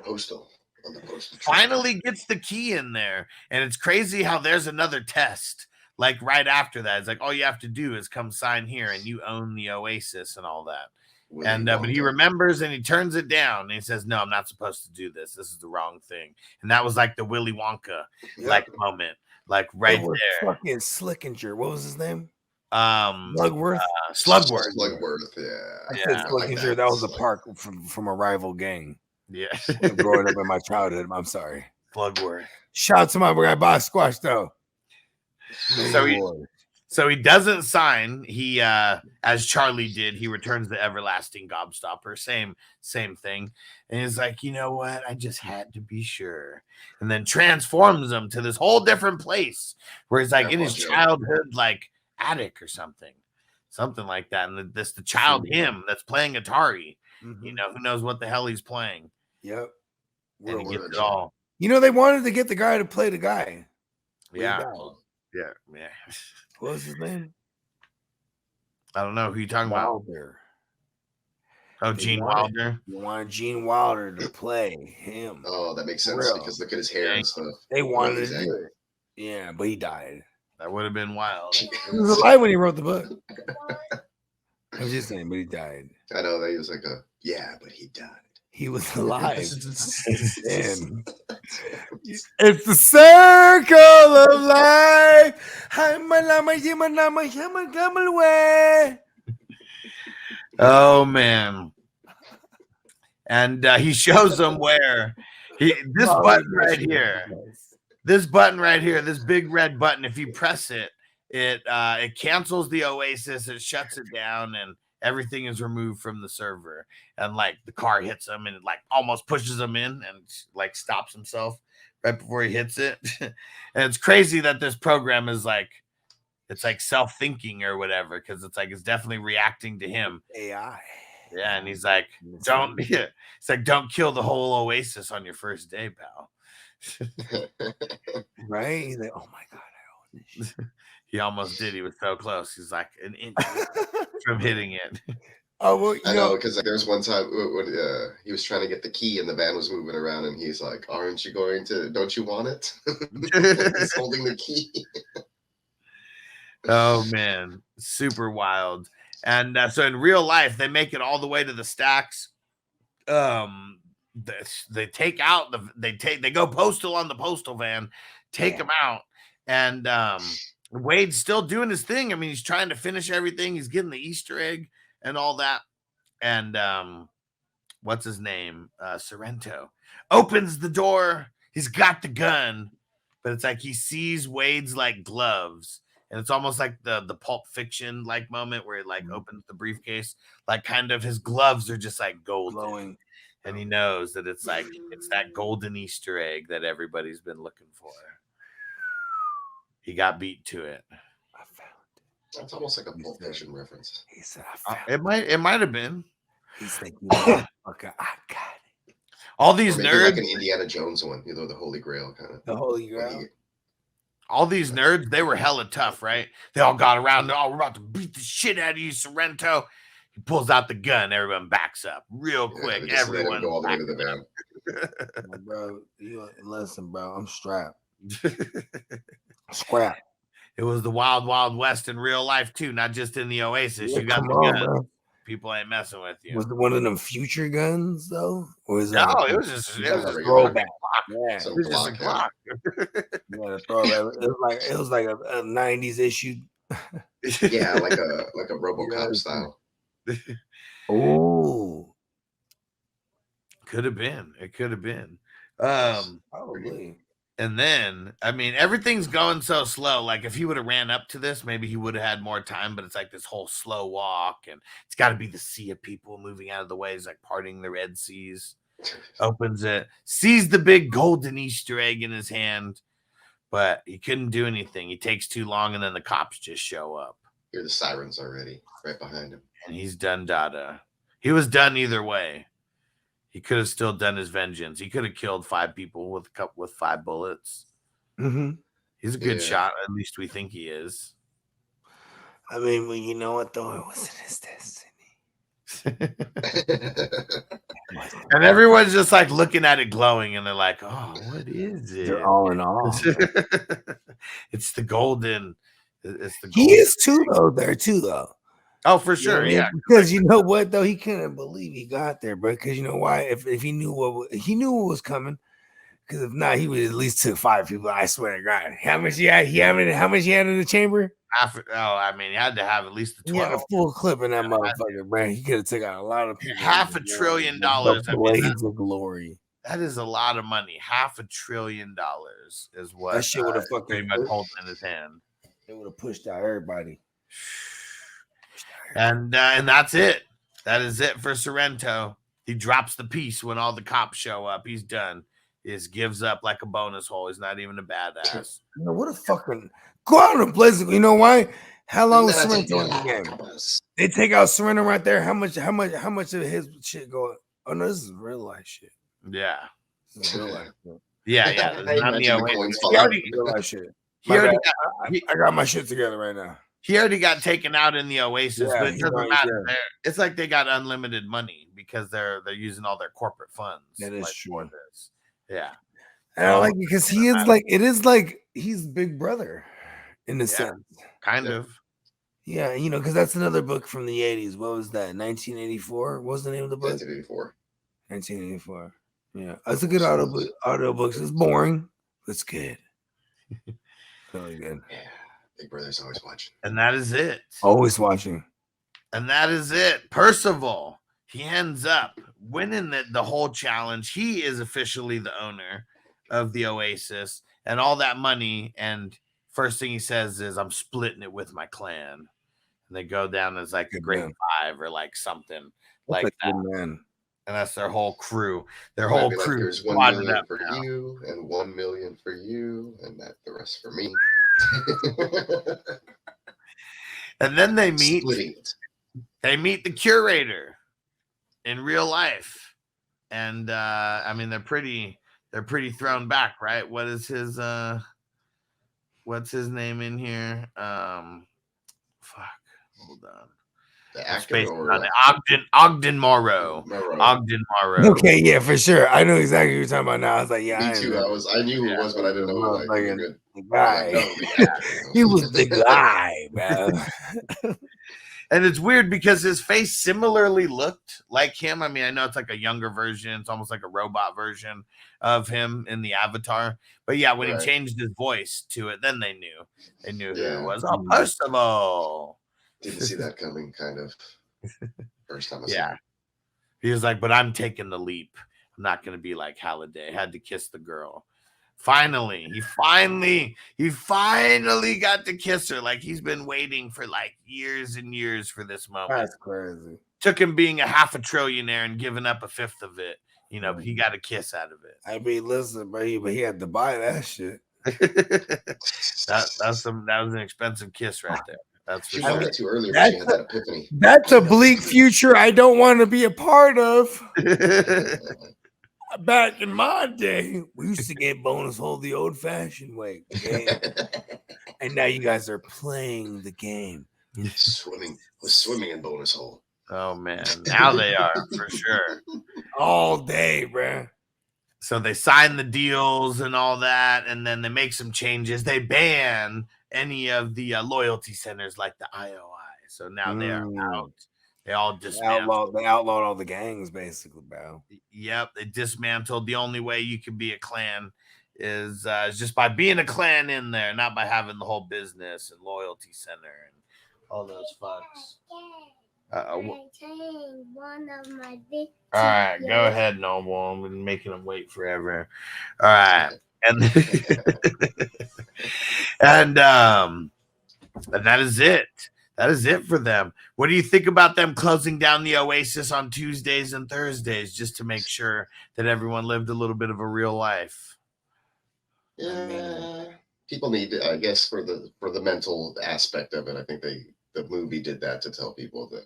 Postal. On the postal. Finally gets the key in there. And it's crazy how there's another test. Like right after that. It's like, all you have to do is come sign here and you own the Oasis and all that. And but he remembers and he turns it down and he says, no, I'm not supposed to do this. This is the wrong thing. And that was like the Willy Wonka like moment, like right there. Fucking Slickinger. What was his name? Slugworth. Slugworth, yeah. Slickinger, that was a park from a rival gang. Yeah. Growing up in my childhood. I'm sorry. Slugworth. Shout out to my guy Boss Squash though. So he doesn't sign. He as Charlie did, he returns the everlasting gobstopper. Same thing. And he's like, you know what? I just had to be sure. And then transforms him to this whole different place where he's like in his childhood, like attic or something like that. And the child him that's playing Atari. You know, who knows what the hell he's playing. Yep. And he gets it all. You know, they wanted to get the guy to play the guy. Yeah. What was his name? I don't know who you talking Wilder. About. Oh, Gene Wilder. You wanted Gene Wilder to play him. Oh, that makes sense because look at his hair and stuff. They wanted to do it. Yeah, but he died. That would have been wild. He was alive when he wrote the book. I'm just saying, but he died. I know that he was like but he died. He was alive. It's the circle of life. Oh man. And he shows them where this button right here, this big red button, if you press it, it cancels the Oasis, it shuts it down, and everything is removed from the server. And like the car hits him and it like almost pushes him in and like stops himself right before he hits it. And it's crazy that this program is like, it's like self-thinking or whatever, because it's like it's definitely reacting to him. AI. Yeah, and he's like, don't kill the whole Oasis on your first day, pal. Right? He's like, oh my God, I own this shit. He almost did. He was so close. He's like an inch from hitting it. Oh, well, I know, because there's one time when he was trying to get the key and the van was moving around, and he's like, "Aren't you going to? Don't you want it?" He's holding the key. Oh man, super wild. And so in real life, they make it all the way to the stacks. They take out they go postal on the postal van, take them out, and Wade's still doing his thing. I mean, he's trying to finish everything. He's getting the Easter egg and all that. And what's his name? Sorrento opens the door. He's got the gun, but it's like he sees Wade's like gloves. And it's almost like the Pulp Fiction like moment where it like opens the briefcase, like kind of his gloves are just like golden. Glowing. And he knows that it's like it's that golden Easter egg that everybody's been looking for. He got beat to it. I found it. That's almost like a Pulp Fiction reference. He said, "I found it might have been." He's like, "Okay, I got it." All these nerds, like an Indiana Jones one, you know, the Holy Grail kind of. The Holy Grail. All these nerds, they were hella tough, right? They all got around. We're about to beat the shit out of you, Sorrento. He pulls out the gun. Everyone backs up real quick. Everyone go all the way to the van. Bro, listen, bro. I'm strapped. Scrap. It was the wild, wild west in real life too, not just in the Oasis. Yeah, you got the gun. Bro. People ain't messing with you. Was it one of them future guns though, or is no? It was just a throwback. Yeah, it was just a Glock. Yeah, throwback. It was like a 90s issue. Yeah, like a RoboCop style. Oh, could have been. It could have been. Probably. And then, I mean, everything's going so slow. Like, if he would have ran up to this, maybe he would have had more time. But it's like this whole slow walk, and it's got to be the sea of people moving out of the way. It's like parting the Red Seas. Opens it, sees the big golden Easter egg in his hand, but he couldn't do anything. He takes too long, and then the cops just show up. Hear the sirens already right behind him. And he's done data. He was done either way. He could have still done his vengeance. He could have killed 5 people with 5 bullets. Mm-hmm. He's a good shot. At least we think he is. I mean, well, you know what, though? It wasn't his destiny. And everyone's just like looking at it glowing, and they're like, oh, what is it? They're all in awe. It's the golden. It's the golden. He is too, though, there, too, though. Oh, for sure, yeah. Because you know what, though? He couldn't believe he got there, bro. Because you know why? If he knew what was coming, because if not, he would at least took 5 people. I swear to God. How much he had? How much he had in the chamber? I mean, he had to have at least the 12. He had a full clip in that motherfucker, man. He could have taken out a lot of people. $500 billion. Blades of glory. That is a lot of money. $500 billion is what that shit would have fucking pretty much holding in his hand. It would have pushed out everybody. And that's it. That is it for Sorrento. He drops the piece when all the cops show up. He's done. He just gives up like a bonus hole. He's not even a badass. You know, what a fucking go out and blaze it. You know why? How long was Sorrento in the game? They take out Sorrento right there. How much of his shit go? Oh no, this is real life shit. Yeah. This is real life shit. Yeah. Real life shit. I got my shit together right now. He already got taken out in the Oasis, but it doesn't matter. Yeah. It's like they got unlimited money because they're using all their corporate funds. That is true. Yeah. And I like it because he is like, it is like he's Big Brother in a sense. Kind of. Yeah, you know, because that's another book from the 80s. What was that? 1984? What was the name of the book? 1984. Yeah. That's a good audio book. It's boring, but it's good. Really good. Yeah. Big Brother's always watching. And that is it. Always watching. And that is it. Percival, he ends up winning the whole challenge. He is officially the owner of the Oasis and all that money. And first thing he says is, I'm splitting it with my clan. And they go down as like a Great 5 or like something like that. Man. And that's their whole crew. Their whole crew. Like, there's 1 million for you and 1 million for you, and that the rest for me. And then they meet. They meet the Curator in real life, and I mean they're pretty thrown back, right? What is his what's his name in here? Hold on. The actor or Ogden Morrow. Ogden Morrow. Okay, yeah, for sure. I know exactly what you're talking about now. I was like, yeah, me too. I knew who it was, but I didn't know the guy. He was the guy, man. And it's weird because his face similarly looked like him. I mean, I know it's like a younger version. It's almost like a robot version of him in the Avatar. But yeah, when he changed his voice to it, then they knew who it was. Oh, Percival. Didn't see that coming, kind of. First time I saw it. He was like, but I'm taking the leap. I'm not going to be like Halliday. Had to kiss the girl. Finally, he finally got to kiss her. Like he's been waiting for like years and years for this moment. That's crazy. Took him being $500 trillionaire and giving up 1/5 of it. You know, but he got a kiss out of it. I mean, listen, but he had to buy that shit. that was an expensive kiss right there. That's for sure. Too early. That epiphany. That's a bleak future I don't want to be a part of. Back in my day, we used to get bonus hole the old-fashioned way. Okay? And now you guys are playing the game. Swimming in bonus hole. Oh man, now they are for sure. All day, bro. So they sign the deals and all that, and then they make some changes. They ban any of the loyalty centers like the IOI. So now they are out. They all dismantled. They outlawed all the gangs, basically, bro. Yep, they dismantled. The only way you can be a clan is just by being a clan in there, not by having the whole business and loyalty center and all those fucks. All right, go ahead, Noble. I've been making them wait forever. All right, and and that is it. That is it for them. What do you think about them closing down the Oasis on Tuesdays and Thursdays just to make sure that everyone lived a little bit of a real life? Yeah, people need, I guess, for the mental aspect of it. I think the movie did that to tell people to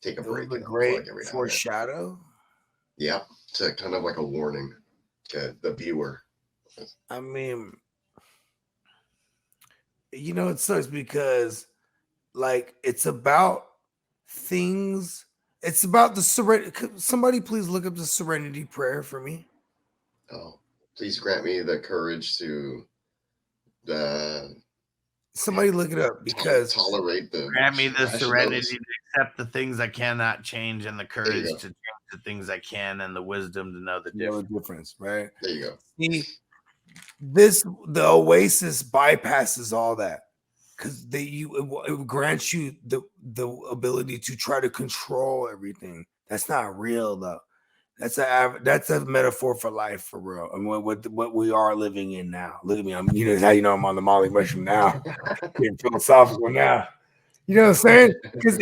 take a break. The great foreshadow. Yeah, to kind of like a warning to the viewer. I mean, it sucks because, like, it's about things. It's about the serenity. Somebody please look up the Serenity Prayer for me. Oh, please grant me the courage to somebody look it up because tolerate the grant me the serenity to accept the things I cannot change and the courage to change the things I can and the wisdom to know the difference. Right? There you go. See, the Oasis bypasses all that because it grants you the ability to try to control everything. That's not real though. That's a metaphor for life, for real, and what we are living in now. Look at me, I'm how I'm on the Molly mushroom now, getting philosophical now. You know what I'm saying? Because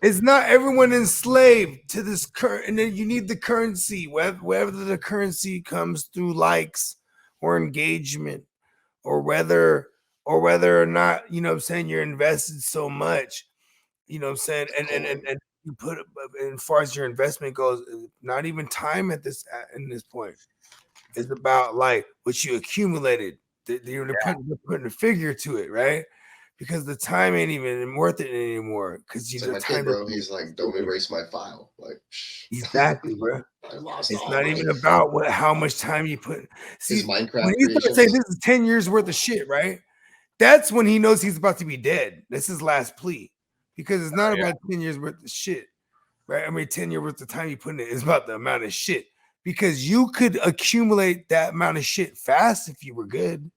it's not everyone enslaved to this current, and then you need the currency, whether the currency comes through likes or engagement, or whether or not you're invested so much, and you put, as far as your investment goes, not even time in this point. It's about like what you accumulated. They're putting a figure to it, right? Because the time ain't even worth it anymore. Because my kid, bro, he's like, don't erase my file. Like, exactly, bro. I lost. It's not even about how much time you put. See, Minecraft when you start saying this is 10 years worth of shit, right? That's when he knows he's about to be dead. That's his last plea. Because it's not about 10 years worth of shit, right? I mean, 10 years worth of time you put in it is about the amount of shit. Because you could accumulate that amount of shit fast if you were good.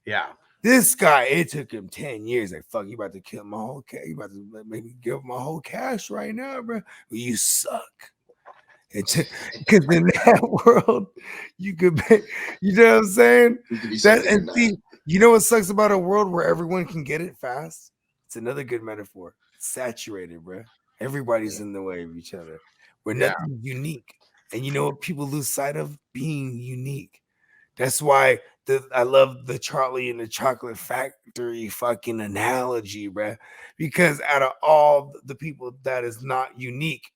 Yeah. This guy, it took him 10 years. Like, fuck, you about to kill my whole cash. You about to maybe give my whole cash right now, bro. Well, you suck. Because in that world, you could be, you know what I'm saying? You know what sucks about a world where everyone can get it fast? It's another good metaphor. It's saturated, bro. Everybody's in the way of each other. We're nothing unique. And you know what people lose sight of? Being unique. That's why I love the Charlie and the Chocolate Factory fucking analogy, bro. Because out of all the people that is not unique,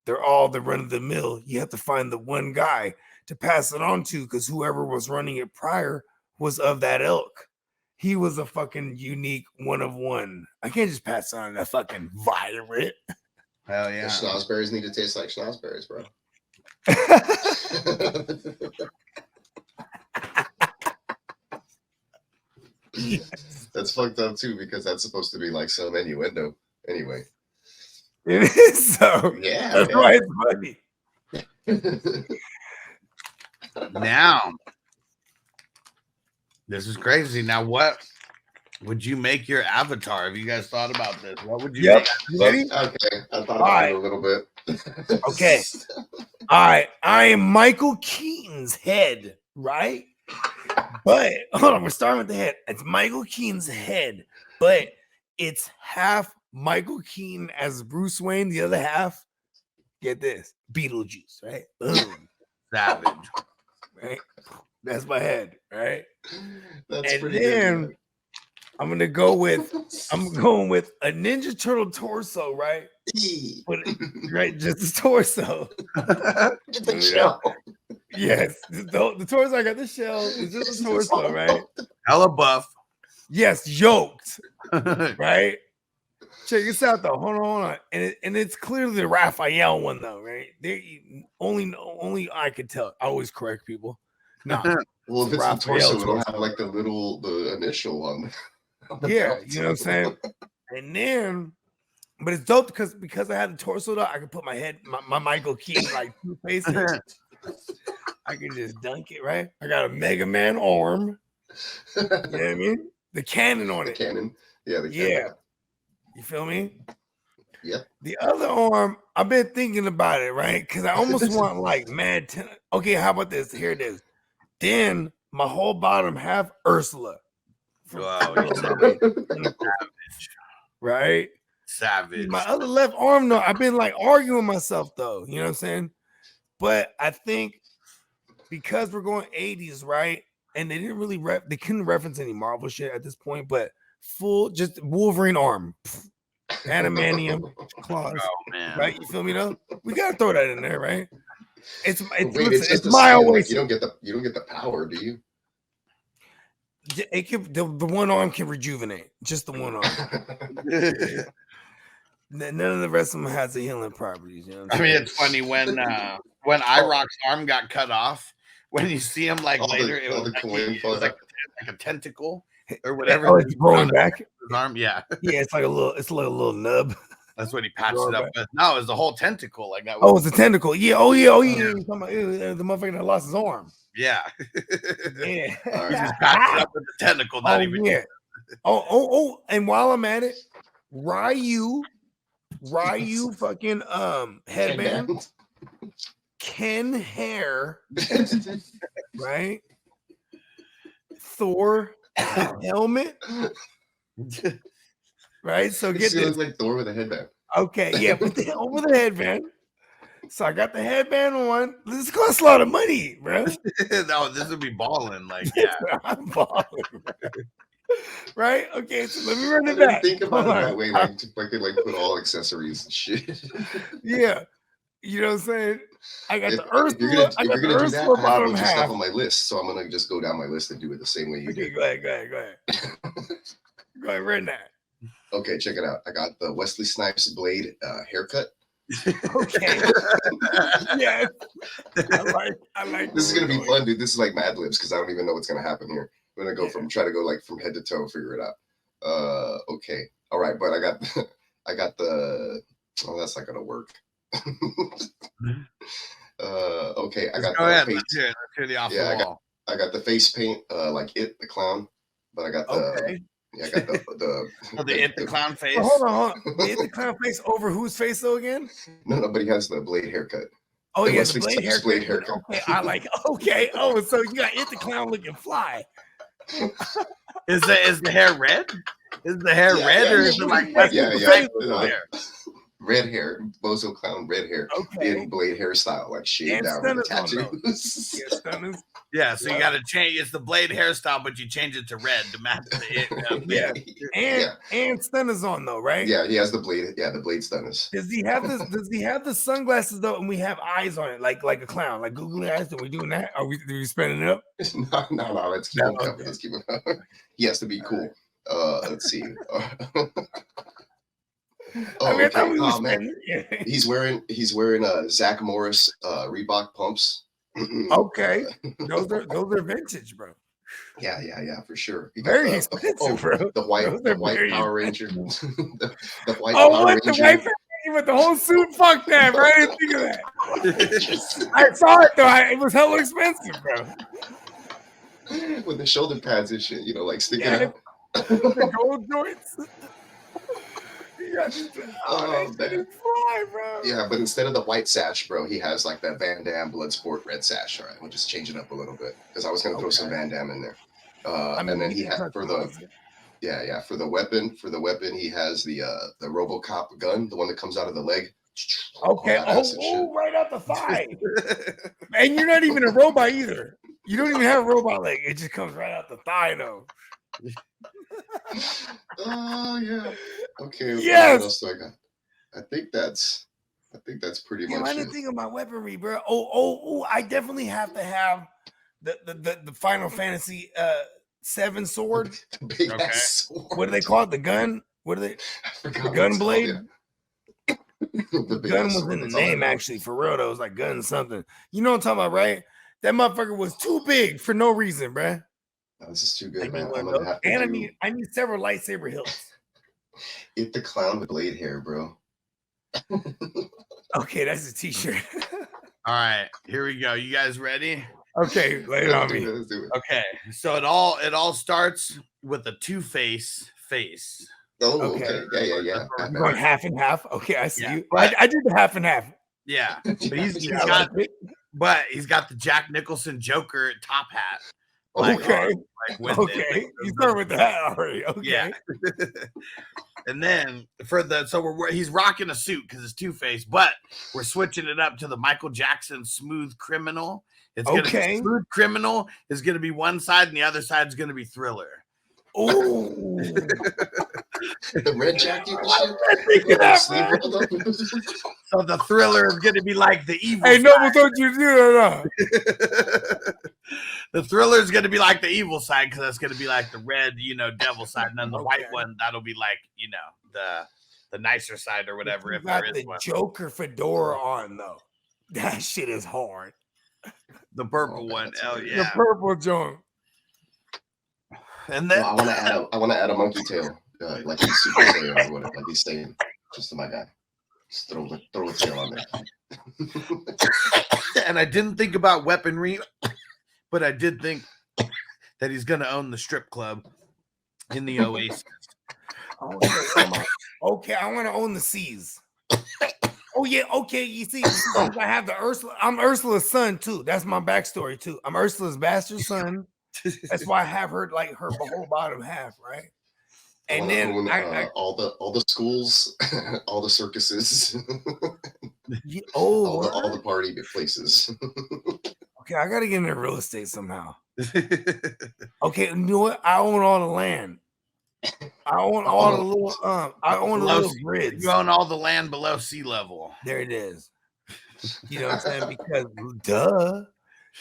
they're all the run of the mill. You have to find the one guy to pass it on to, because whoever was running it prior was of that ilk. He was a fucking unique one of one. I can't just pass on a fucking virate. Hell yeah. The schnozberries need to taste like schnozberries, bro. That's fucked up too, because that's supposed to be like some innuendo. Anyway. It is so. Yeah. That's why it's funny. Now, this is crazy. Now, what would you make your avatar? Have you guys thought about this? What would you make? You ready? Okay. I thought about it a little bit. Okay. All right. I am Michael Keaton's head, right? But hold on, we're starting with the head. It's Michael Keaton's head, but it's half Michael Keaton as Bruce Wayne, the other half, get this, Beetlejuice, right? Boom. Savage. Right? That's my head, right? That's pretty good. I'm going with a Ninja Turtle torso, right? Right, just the torso. Just the shell. Yes, the torso. I got the shell. It's just the torso, right? Hella buff. Yes, yoked. Right? Check this out though. Hold on. And it's clearly the Raphael one though, right? Only I could tell. I always correct people. No. Well, if it's the torso, it'll have like the initial on. Yeah, you know what I'm saying? And then, but it's dope because I had the torso though, I could put my head, my Michael Keaton like two faces. I can just dunk it, right? I got a Mega Man arm. You know what I mean? The cannon on it. Cannon. Yeah, the cannon. Yeah. You feel me? Yep. The other arm, I've been thinking about it, right? Because I almost want like mad. Okay, how about this? Here it is. then my whole bottom half, Ursula. Wow, you savage. Right? Savage. My other left arm, though, I've been like arguing myself, though. You know what I'm saying? But I think because we're going 80s, right? And they didn't really they couldn't reference any Marvel shit at this point, but full just Wolverine arm, adamantium claws, man. right? You feel me though? We gotta throw that in there, right? It's just my skin. way. Like, you don't get the power, do you? It can the one arm can rejuvenate, just the one arm. None of the rest of them has the healing properties. You know what I'm saying? It's funny when Irock's arm got cut off. When you see him like later, it was like a tentacle or whatever. Oh, it's growing back. His arm, yeah, it's like a little nub. That's what he patched it up with. No, it was the whole tentacle. Like that. Oh, it's a tentacle. Yeah. Oh yeah. The motherfucker that lost his arm. Yeah. Yeah. He just patched it up with the tentacle. Not even. Yeah. Oh. And while I'm at it, Ryu fucking headband. Ken hair. Right. Thor helmet. Right. So get this. Like Thor with a headband. Okay. Yeah. With the headband. So I got the headband on. This costs a lot of money, bro. No, this would be balling. Like, yeah. I'm balling, bro. Right? Okay, so let me run it back. Think about it that way, like to fucking like put all accessories and shit. Yeah. You know what I'm saying? I got the Ursula. If you're gonna do that, I have a bunch of stuff on my list. So I'm gonna just go down my list and do it the same way you did. Go ahead. Go ahead, run that. Okay, check it out. I got the Wesley Snipes blade haircut. Okay. Yes. I like This is gonna be fun, dude. This is like Mad Libs because I don't even know what's gonna happen here. I'm gonna try to go like from head to toe, figure it out. Okay. All right, but I got the oh, that's not gonna work. Okay, I got the face. Let's hear the off the wall. I got the face paint, like It the Clown, but I got the I got the clown face. Hold on. The It the clown face over whose face though again? No, but he has the blade haircut. Oh, he has the blade haircut. Okay, I like. Okay. Oh, so you got It the clown looking fly. Is the hair red? Is the hair red or is it like hair? Red hair, Bozo Clown, red hair, in blade hairstyle, like shaved down with tattoos. Yeah, so you got to change. It's the blade hairstyle, but you change it to red to match the And stunners on though, right? Yeah, he has the blade. Yeah, the blade stunners. Does he have this? Does he have the sunglasses though? And we have eyes on it, like a clown, like googly eyes. Are we doing that? Are we spinning it up? No. Let's keep it up. Let's keep it up. He has to be cool. Let's see. Man. He's wearing Zach Morris Reebok pumps. Okay, those are vintage, bro. Yeah, for sure. Very expensive, bro. The white Power Ranger. the white Power Ranger. The white with the whole suit. Fuck that, bro. I didn't think of that. I saw it though. It was hella expensive, bro. With the shoulder pads and shit, like sticking out. The gold joints. Fly, bro. Yeah, but instead of the white sash, bro, he has like that Van Damme Bloodsport red sash. All right, we'll just change it up a little bit because I was gonna throw some Van Damme in there. And then he had for the weapon he has the RoboCop gun, the one that comes out of the leg. Okay. Right out the thigh. And you're not even a robot either. You don't even have a robot leg. It just comes right out the thigh, though. Oh yeah. Okay. Yes. What else do I got? I think that's pretty much. I didn't think of my weaponry, bro. Oh! I definitely have to have the Final Fantasy 7 sword. The big ass sword. What do they call it? The gun? What are they? The gun blade. The gun was in the name, actually. For real, though, it was like gun something. You know what I'm talking about, right? That motherfucker was too big for no reason, bro. This is too good, man. I need several lightsaber hilts. It the Clown with blade hair, bro. Okay, that's a t-shirt. All right, here we go. You guys ready? Okay, lay it on me. Let's do it. Okay, so it all starts with a two-face face. Oh, okay. Yeah. I'm going half and half. Okay, I see you. I did the half and half. Yeah, but he's got but he's got the Jack Nicholson Joker top hat. Okay. When Okay. You start with that already. Okay. Yeah. And then he's rocking a suit because it's Two-Face, but we're switching it up to the Michael Jackson Smooth Criminal. It's gonna be Smooth Criminal is gonna be one side, and the other side is gonna be Thriller. Oh, the red jacket. So the Thriller is gonna be like the evil. Hey, Noble, don't you do that? The Thriller is gonna be like the evil side because that's gonna be like the red, devil side, and then the white one that'll be like, the nicer side or whatever. You if got there is the one. Joker fedora on though. That shit is hard. The purple one, hell yeah. The purple joint. And then I want to add a monkey tail, like he's Super Saiyan or whatever, like he's saying, just to my guy. Just throw a tail on there. And I didn't think about weaponry, but I did think that he's gonna own the strip club in the Oasis. Okay, I want to own the seas. Oh yeah, okay. You see, I have the Ursula. I'm Ursula's son too. That's my backstory too. I'm Ursula's bastard son. That's why I have her like her whole bottom half, right? And then own, all the schools, all the circuses, all the party places. Okay, I gotta get into real estate somehow. Okay, you know what? I own all the land. I own all the little I own the little grids. You own all the land below sea level. There it is. You know what I'm saying? Because duh,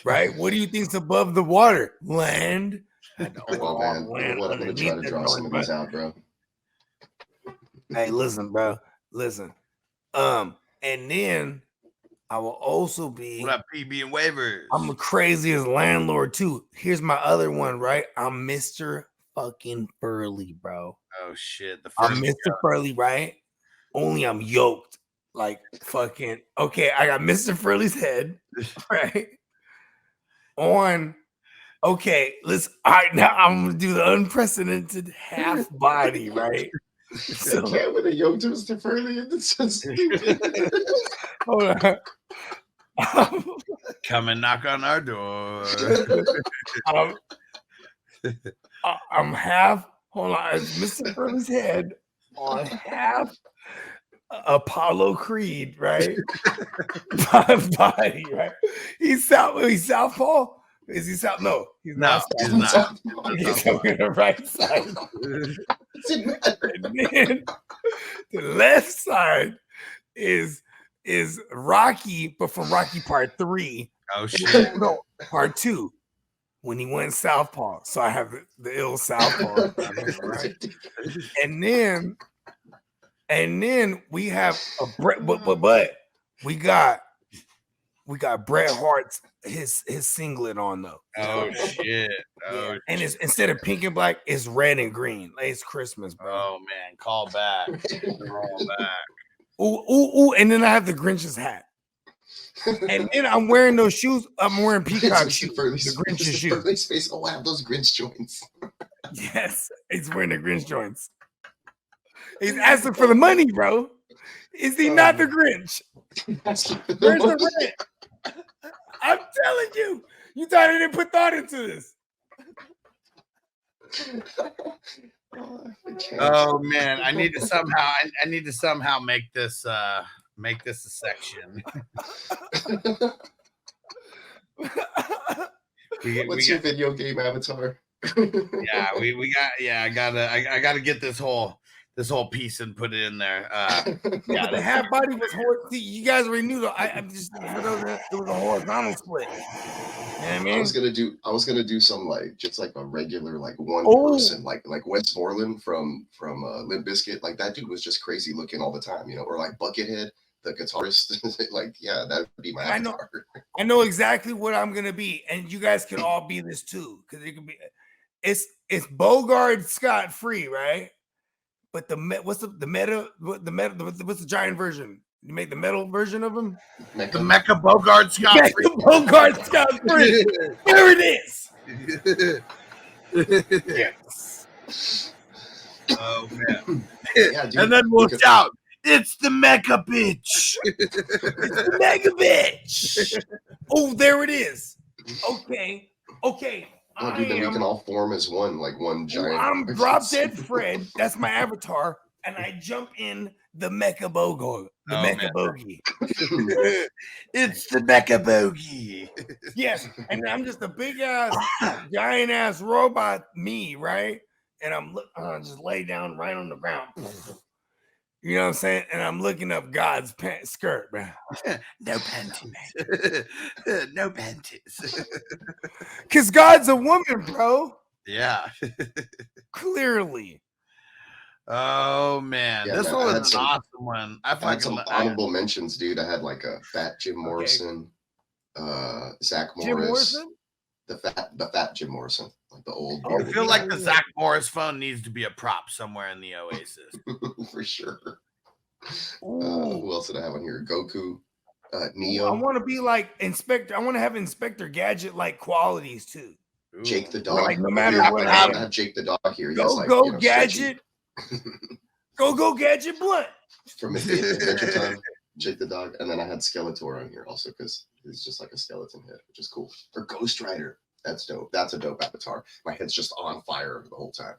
right? What do you think's above the water? Land. Well, man, I'm gonna try to draw some of these out, bro. Hey, listen, bro. Listen. And then I will also be. What up, PB and waivers? I'm the craziest landlord too. Here's my other one, right? I'm Mr. fucking Furley, bro. Oh shit. I'm Mr. Furley, right? Only I'm yoked. Like fucking okay, I got Mr. Furley's head, right? Okay, all right, now I'm gonna do the unprecedented half body, right? So, I can't with a yoke to Mr. Furley, it's so stupid. Hold on. Come and knock on our door. I'm half. Hold on, it's Mr. Furley's head on half Apollo Creed, right? Body, right? He's southpaw. Is he south? No, he's not. He's not. He's on the right side. And then the left side is Rocky, but from Rocky Part 3. Oh shit! No, Part 2. When he went southpaw, so I have the ill southpaw, right? And then we have a Bret, but we got Bret Hart's his singlet on though. Oh shit! Oh, and it's instead of pink and black, it's red and green. Like it's Christmas, bro. Oh man, call back. Ooh! And then I have the Grinch's hat. And then I'm wearing those shoes. I'm wearing peacock shoes. The Grinch's shoes. Face. Oh, I have those Grinch joints. Yes, he's wearing the Grinch joints. He's asking for the money, bro. Is he not the Grinch? Where's the rent? I'm telling you, you thought I didn't put thought into this. Oh man, I need to somehow make this a section. What's your video game avatar? I gotta get this whole piece and put it in there. The half body was horizontal. See, you guys already knew that. I'm just it was a horizontal split. You know what I mean? I was gonna do some just a regular one person like Wes Borland from Limp Bizkit. Like that dude was just crazy looking all the time, or like Buckethead, the guitarist. That would be my avatar. I know exactly what I'm gonna be, and you guys can all be this too, because it can be. It's Bogard Scott Free, right? But what's the giant version? You make the metal version of him? The Mecha Bogard Scott Free. Bogard Scott Free. There it is. Yes. Oh man. Yeah, dude, and then we'll shout, It's the mecha bitch. It's the mega bitch. Oh, there it is. Okay. Oh, dude, then we can all form as one, like one giant. I'm Drop Dead Fred. That's my avatar, and I jump in the mecha Bogard, the mecha bogey. It's the mecha bogey. Yes, and I'm just a big ass, giant ass robot, me, right? And I'm just lay down right on the ground. You know what I'm saying? And I'm looking up God's skirt, man. No panties. No panties. Because God's a woman, bro. Yeah. Clearly. Oh man, Yeah, this man, one was an awesome one. I had some honorable mentions, dude. I had like a fat Jim Morrison, Zach Morris, Jim Morrison? the fat Jim Morrison, like the old. I feel like the Zach Morris phone needs to be a prop somewhere in the Oasis. For sure. Who else did I have on here? Goku, Neo. I want to be like Inspector. I want to have Inspector Gadget like qualities too. Ooh. Jake the dog. Like no matter what, I have Jake the dog here. Go Gadget. Go Gadget Blunt. From Adventure Time, Jake the dog, and then I had Skeletor on here also because he's just like a skeleton head, which is cool. Or Ghost Rider. That's dope. That's a dope avatar. My head's just on fire the whole time.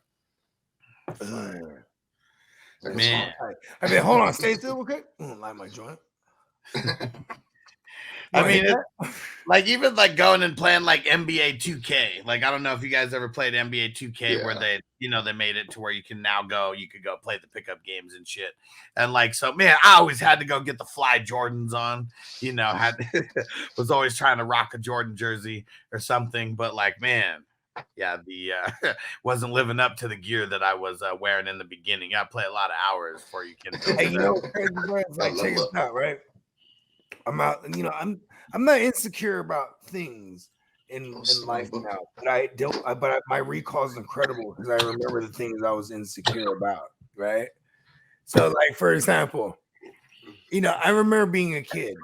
Man, I mean, hold on, stay still, okay? Light my joint. I mean, like even like going and playing like NBA 2K. Like I don't know if you guys ever played NBA 2K where they made it to where you could go play the pickup games and shit. And like so, man, I always had to go get the fly Jordans on. Was always trying to rock a Jordan jersey or something. But like, man, yeah, wasn't living up to the gear that I was wearing in the beginning. You got to play a lot of hours before you can. Hey, like check this out, right? I'm out, I'm not insecure about things in life now, but my recall is incredible because I remember the things I was insecure about, right? So, like for example, I remember being a kid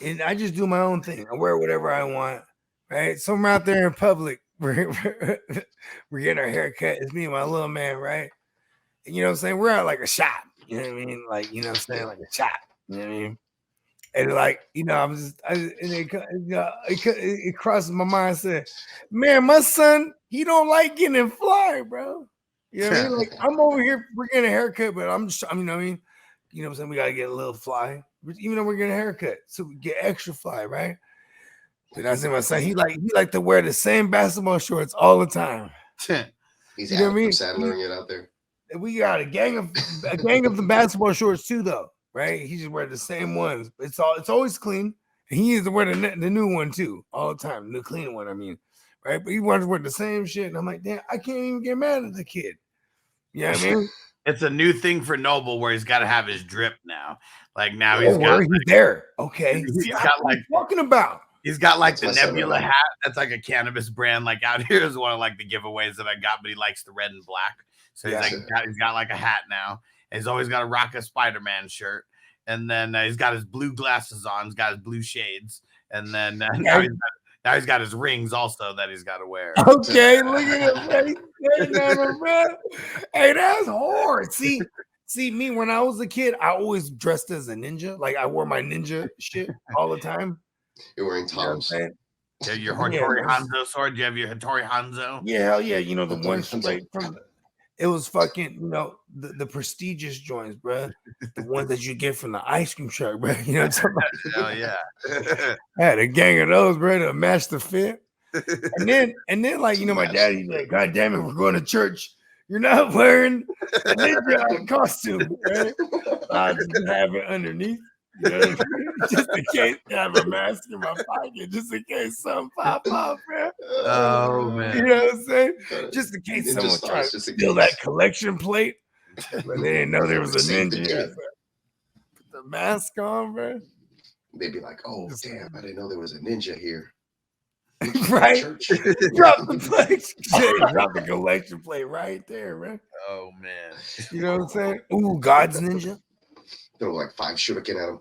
and I just do my own thing. I wear whatever I want, right? So I'm out there in public, we're getting our haircut. It's me and my little man, right? And you know what I'm saying? We're at like a shop, you know what I mean? Like, you know what I'm saying? Like a shop, you know what I mean? And like, it crosses my mind. I said, man, my son, he don't like getting fly, bro. You know what I mean? Like, I'm over here, we're getting a haircut, but I'm what I mean? You know what I'm saying? We got to get a little fly, even though we're getting a haircut. So we get extra fly, right? But I said, my son, he like to wear the same basketball shorts all the time. He's you know what I mean? Saddling it out there. And we got a gang of the basketball shorts too, though. Right, he just wear the same ones. It's always clean. And he needs to wear the new one too, all the time. The clean one, I mean, right? But he wants to wear the same shit, and I'm like, damn, I can't even get mad at the kid. You know what I mean? It's a new thing for Noble where he's got to have his drip now. Like now he's there. Okay, he's got like talking about. He's got like the Nebula hat. That's like a cannabis brand. Like out here is one of like the giveaways that I got, but he likes the red and black. So he's got like a hat now. And he's always got to rock a Spider-Man shirt. And then he's got his blue glasses on. He's got his blue shades. And then now he's got his rings also that he's got to wear. Okay, look at him. Hey, that's hard. See, me when I was a kid, I always dressed as a ninja. Like I wore my ninja shit all the time. You're wearing Toms. You know your Hattori Hanzo sword. Do you have your Hattori Hanzo? Yeah, hell yeah. You know, the one straight from it was fucking, the prestigious joints, bro. The ones that you get from the ice cream truck, bro. You know what I'm talking about? Hell yeah. I had a gang of those, bro, to match the fit. And then like, my daddy's like, God damn it, we're going to church. You're not wearing a ninja costume, right? I just have it underneath. You know what I mean? Just in case I have a mask in my pocket, just in case something pop up, man. Oh man, you know what I'm saying? Just in case someone tries to steal that collection plate, but they didn't know there was a ninja. Put the mask on, bro. They'd be like, "Oh damn, I didn't know there was a ninja here." Right? Drop the plate. Drop the collection plate right there, man. Oh man, you know what I'm saying? Ooh, God's ninja. Throw like 5 shuriken at him.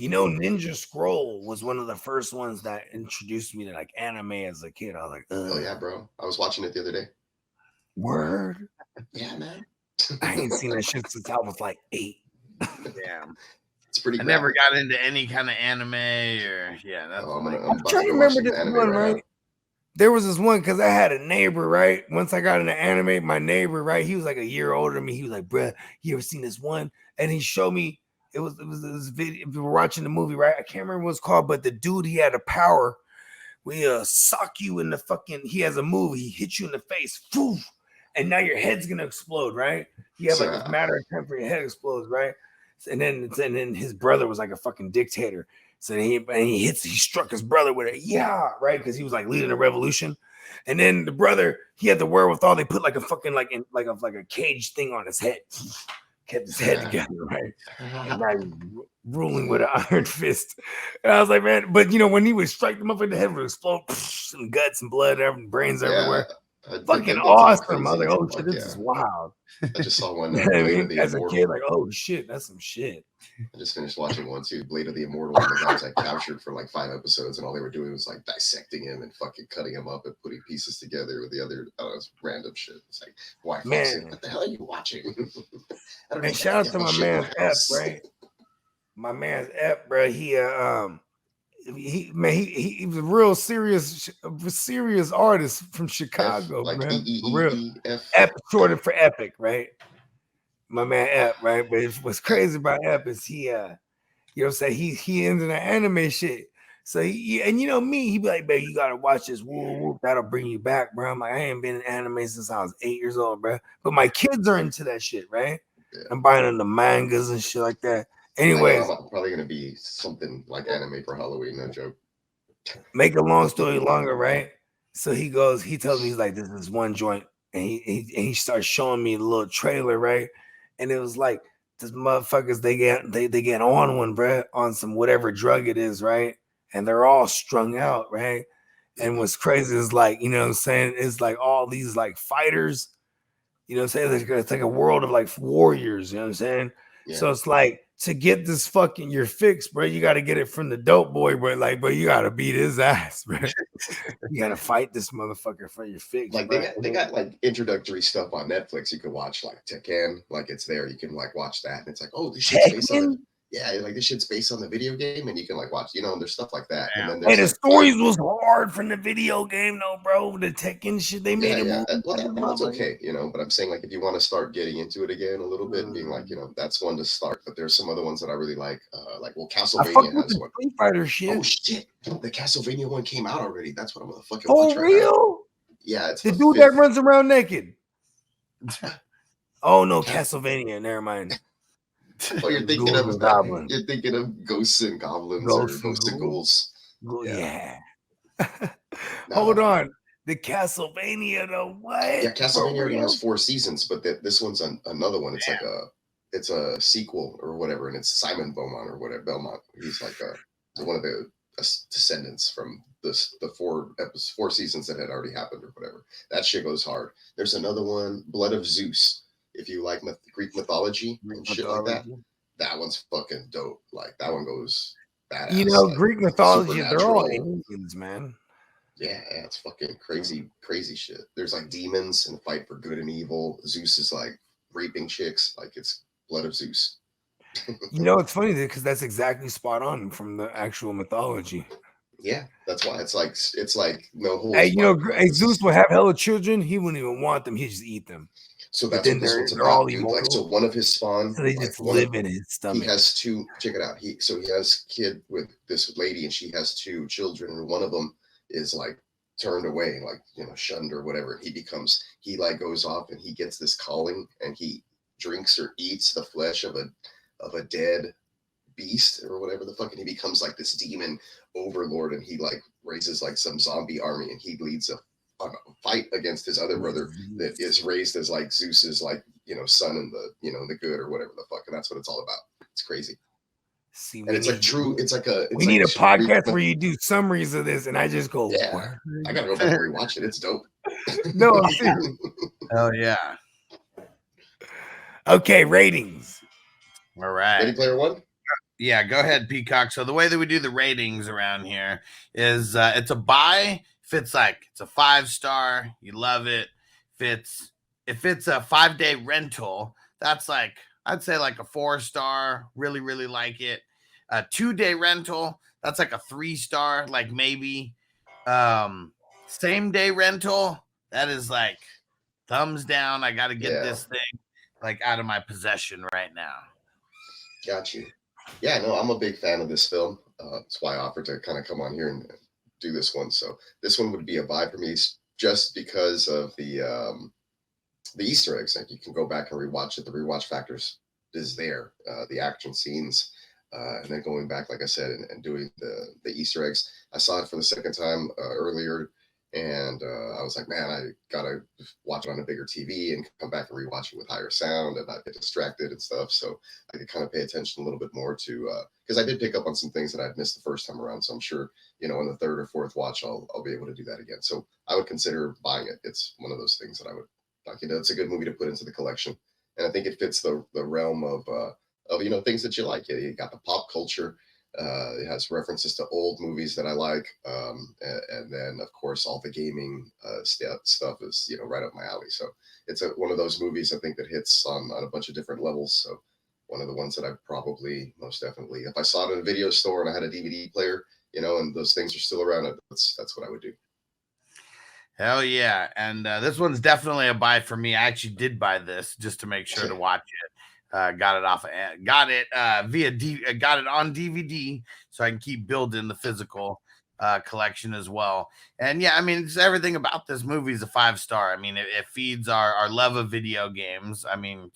Ninja Scroll was one of the first ones that introduced me to like anime as a kid. I was like, ugh. Oh yeah, bro. I was watching it the other day. Word. Yeah, man. I ain't seen that shit since I was like 8. Damn. It's pretty. I never got into any kind of anime or that's. I'm trying to remember this one, right? There was this one because I had a neighbor, right? Once I got into anime, my neighbor, right? He was like a year older than me. He was like, "Bruh, you ever seen this one?" And he showed me. It was this video. We were watching the movie, right? I can't remember what it's called, but the dude, he had a power. We sock you in the fucking. He has a move. He hits you in the face, poof, and now your head's gonna explode, right? You have like this matter of time for your head explodes, right? And then his brother was like a fucking dictator. So he struck his brother with it, right? Because he was like leading a revolution. And then the brother, he had the wherewithal. They put like a fucking like a cage thing on his head, kept his head together, right? And now he's ruling with an iron fist. And I was like, man, but when he would strike them up in the head, it would explode, some guts and blood, brains everywhere. Fucking awesome. I was like, oh shit, this is wild. I just saw one. As a kid, like, oh shit, that's some shit. I just finished watching one too, Blade of the Immortal, and the guy was like captured for like 5 episodes, and all they were doing was like dissecting him and fucking cutting him up and putting pieces together with the other random shit. It's like, why, man, what the hell are you watching? And shout out to my man Ep, right? My man's Ep, bro. He was a real serious artist from Chicago, like man. Real Ep, shorted for epic, right? My man Ep, right? But what's crazy about Ep is he into the anime shit. So me, he'd be like, babe, you gotta watch this. Woo, woo, that'll bring you back, bro. I'm like, I ain't been in anime since I was 8 years old, bro. But my kids are into that shit, right? Yeah. I'm buying them the mangas and shit like that. Anyways, I'm probably gonna be something like anime for Halloween, no joke. Make a long story longer, right? So he tells me, he's like, this is one joint, and he starts showing me a little trailer, right? And it was like, this motherfuckers, they get on one, bro, on some whatever drug it is, right? And they're all strung out, right? And what's crazy is like, you know what I'm saying? It's like all these like fighters, you know what I'm saying? It's like a world of like warriors, you know what I'm saying? Yeah. So it's like, to get this fucking your fix, bro, you got to get it from the dope boy, bro. Like, bro, you got to beat his ass, bro. You got to fight this motherfucker for your fix. Like they got like introductory stuff on Netflix. You could watch like Tekken, like it's there. You can like watch that, and it's like, oh, this shit's based on like this shit's based on the video game, and you can like watch, and there's stuff like that. Yeah. And then the stories was hard from the video game, though, bro. The Tekken shit they made it. Well, that's okay, But I'm saying like if you want to start getting into it again a little bit, and being like, that's one to start. But there's some other ones that I really like. Castlevania has one. Street Fighter shit. Oh shit, the Castlevania one came out already. That's what I'm gonna fucking watch right now. Yeah, it's the dude that runs around naked. Oh no, Castlevania. Never mind. Oh, you're thinking of goblins. You're thinking of ghosts and goblins or ghosts and ghouls. Yeah. Hold on. The Castlevania, though. What? Yeah, Castlevania already has 4 seasons, but this one's another one. It's like it's a sequel or whatever, and it's Simon Beaumont or whatever. Belmont. He's like one of the descendants from the 4 seasons that had already happened or whatever. That shit goes hard. There's another one, Blood of Zeus. If you like Greek mythology and shit like that, that one's fucking dope. Like that one goes badass. Like, Greek mythology, they're all aliens, man. Yeah, it's fucking crazy shit. There's like demons and fight for good and evil. Zeus is like raping chicks. Like it's Blood of Zeus. It's funny because that's exactly spot on from the actual mythology. Yeah, that's why it's like no whole. Hey, Zeus would have hella children. He wouldn't even want them. He'd just eat them. So that's what this one's about, dude. Like, so one of his spawn, so they just live in his stomach. He has 2. Check it out. He has a kid with this lady, and she has 2 children, and one of them is like turned away, like shunned or whatever. He like goes off and he gets this calling, and he drinks or eats the flesh of a dead beast or whatever the fuck, and he becomes like this demon overlord, and he like raises like some zombie army, and he leads a fight against his other brother that is raised as like Zeus's like son in the the good or whatever the fuck, and that's what it's all about. It's crazy. See, and it's like true. It's like we need a podcast where you do summaries of this, and I just go. Yeah, I gotta go back and rewatch it. It's dope. No, hell yeah. Okay, ratings. All right. Ready Player One? Yeah, go ahead, Peacock. So the way that we do the ratings around here is it's a buy. If it's a 5-star, you love it. If it's a 5-day rental, that's like I'd say like a 4-star. Really, really like it. A 2-day rental. That's like a 3-star, like maybe. Same day rental. That is like thumbs down. I got to get this thing like out of my possession right now. Got you. Yeah, no, I'm a big fan of this film. That's why I offered to kind of come on here and do this one. So this one would be a vibe for me, just because of the Easter eggs. Like you can go back and rewatch it. The rewatch factors is there. The action scenes, and then going back, like I said, and doing the Easter eggs. I saw it for the second time earlier, and I was like, man, I gotta watch it on a bigger TV and come back and rewatch it with higher sound and not get distracted and stuff. So I could kind of pay attention a little bit more to because I did pick up on some things that I'd missed the first time around. So I'm sure, you know, in the third or fourth watch, I'll be able to do that again. So I would consider buying it. It's one of those things that I would like. You know, it's a good movie to put into the collection, and I think it fits the realm of you know, things that you like. You got the pop culture. It has references to old movies that I like, and then of course all the gaming stuff is, you know, right up my alley. So it's one of those movies I think that hits on a bunch of different levels. So one of the ones that I probably most definitely, if I saw it in a video store and I had a DVD player, you know, and those things are still around, that's what I would do. Hell yeah. And this one's definitely a buy for me. I actually did buy this just to make sure to watch it. Got it on DVD so I can keep building the physical collection as well. And yeah, I mean, it's everything about this movie is a 5-star. I mean, it feeds our love of video games. I mean,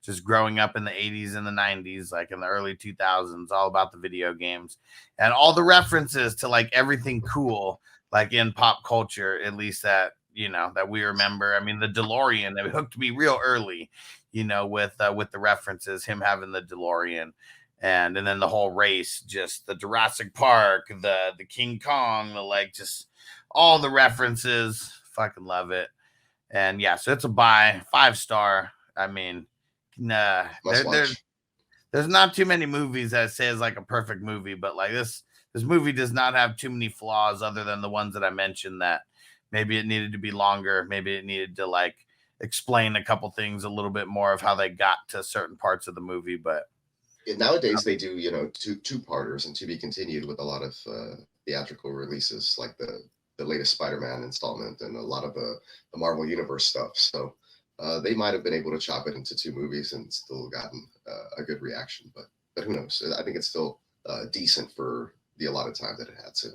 just growing up in the 80s and the 90s, like in the early 2000s, all about the video games and all the references to like everything cool, like in pop culture, at least that, you know, that we remember. I mean, the DeLorean, that hooked me real early, you know, with the references, him having the DeLorean, and then the whole race, just the Jurassic Park, the King Kong, the like, just all the references. Fucking love it. And yeah, so it's a buy, 5-star. I mean, there's not too many movies that say it's like a perfect movie, but like this movie does not have too many flaws other than the ones that I mentioned, that maybe it needed to be longer, maybe it needed to like explain a couple things a little bit more of how they got to certain parts of the movie. But nowadays they do, you know, two-parters and to be continued with a lot of theatrical releases, like the latest Spider-Man installment and a lot of the Marvel Universe stuff. So they might have been able to chop it into 2 movies and still gotten a good reaction, but who knows? I think it's still decent for the allotted time that it had. So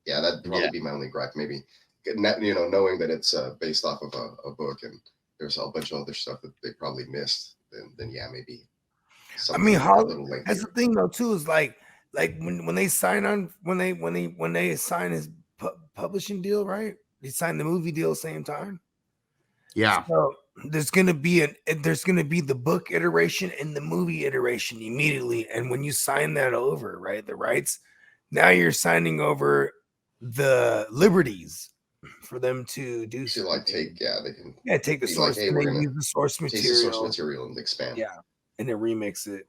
yeah, that'd probably be my only gripe. Maybe, you know, knowing that it's based off of a book and there's a bunch of other stuff that they probably missed, then yeah, maybe. I mean, that's the thing though too, is like when they sign on, when they sign his publishing deal, right? They sign the movie deal same time. Yeah. So there's gonna be the book iteration and the movie iteration immediately. And when you sign that over, right, the rights, now you're signing over the liberties for them to do so like they can take the source, like, hey, and use the source material and expand, and then remix it,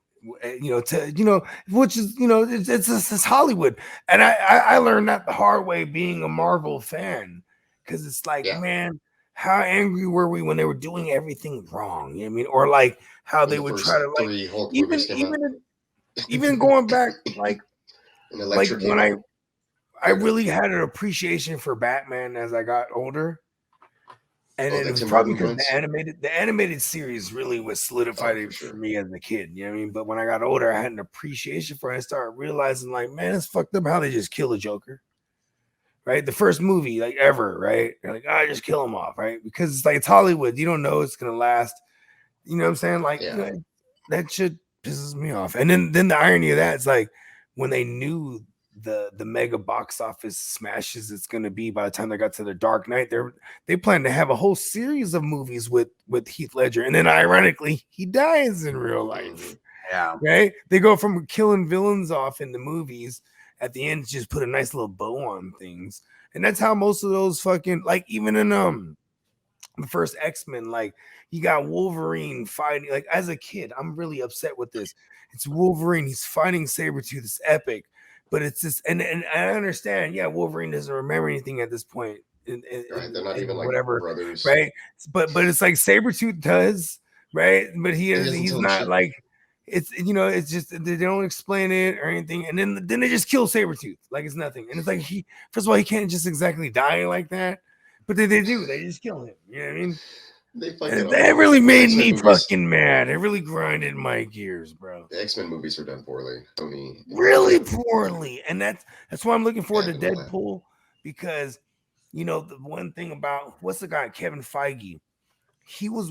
you know, which is, you know, it's Hollywood. And I learned that the hard way being a Marvel fan, because it's like, man, how angry were we when they were doing everything wrong? You know what I mean? Or like how they would try to like even going back like when I really had an appreciation for Batman as I got older. And it was probably because the animated series really was solidified for me as a kid. You know what I mean? But when I got older, I had an appreciation for it. I started realizing, like, man, it's fucked up how they just kill the Joker. Right? The first movie, like, ever, right? You're like, I just kill him off, right? Because it's like, it's Hollywood. You don't know it's gonna last. You know what I'm saying? Like, you know, that shit pisses me off. And then the irony of that is, like, when they knew the mega box office smashes it's going to be by the time they got to the Dark Knight, they plan to have a whole series of movies with Heath Ledger, and then ironically he dies in real life. Right? They go from killing villains off in the movies at the end to just put a nice little bow on things. And that's how most of those fucking, like, even in the first X-Men, like, you got Wolverine fighting. Like, as a kid, I'm really upset with this. It's Wolverine, he's fighting Sabretooth, it's epic. But it's just, and I understand, Wolverine doesn't remember anything at this point. They're not even like whatever brothers, right? But it's like Sabretooth does, right? But doesn't he's tell him not shit. like it's it's just they don't explain it or anything, and then they just kill Sabretooth like it's nothing. And it's like first of all, he can't just exactly die like that, but they do. They just kill him. You know what I mean? That really made me fucking mad. It really grinded my gears, bro. The X-Men movies are done poorly. Really poorly. And that's why I'm looking forward to Deadpool, because the one thing about what's the guy, Kevin Feige, he was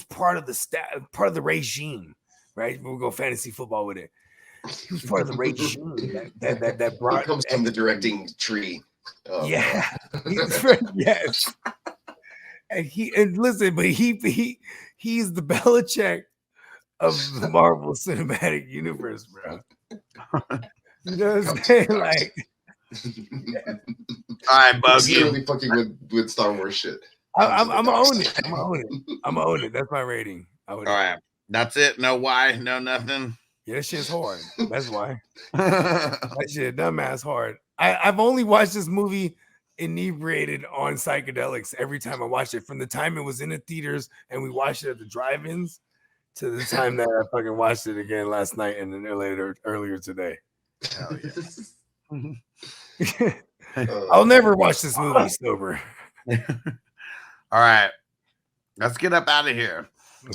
part of the staff, part of the regime, right? We'll go fantasy football with it. He was part of the regime that brought. He comes from the directing tree. Oh, yeah. Yes. And listen, but he's the Belichick of the Marvel Cinematic Universe, bro. You know what I'm saying? Like, all right, Bogey. Literally fucking with Star Wars shit. I'm gonna own it. I'm gonna own it. That's my rating. All right, that's it. No why, no nothing. Yeah, that shit's hard. That's why. That shit dumbass hard. I've only watched this movie inebriated on psychedelics every time I watched it, from the time it was in the theaters and we watched it at the drive-ins to the time that I fucking watched it again last night and then earlier today. Hell yeah. I'll never watch this movie sober. All right, let's get up out of here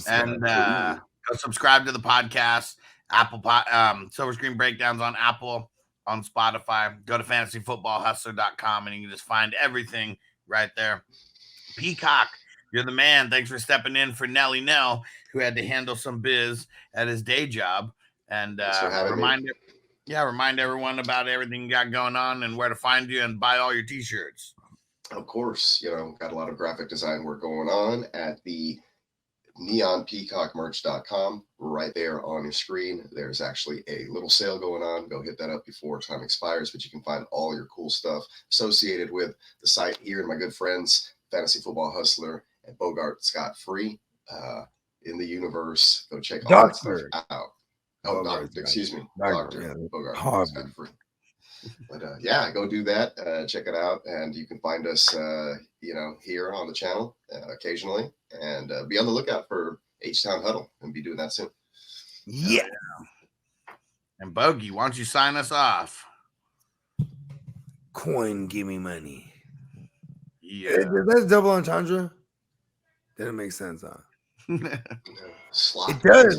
and go subscribe to the podcast. Apple Silver Screen Breakdowns on Apple, on Spotify. Go to fantasyfootballhustler.com and you can just find everything right there. Peacock, you're the man. Thanks for stepping in for Nelly Nell, who had to handle some biz at his day job. And remind everyone about everything you got going on and where to find you and buy all your t-shirts. Of course, got a lot of graphic design work going on at the neonpeacockmerch.com. Right there on your screen, there's actually a little sale going on. Go hit that up before time expires, but you can find all your cool stuff associated with the site here and my good friends Fantasy Football Hustler and Bogard Scott Free in the universe. Go check all that stuff out. Oh, excuse me, Dr. Bogard Scott Free. But go do that. Check it out, and you can find us here on the channel occasionally, and be on the lookout for H-Town Huddle, and be doing that soon. Yeah. And Bogey, why don't you sign us off? Coin, give me money. Yeah. That's double entendre. That doesn't make sense, huh? It does.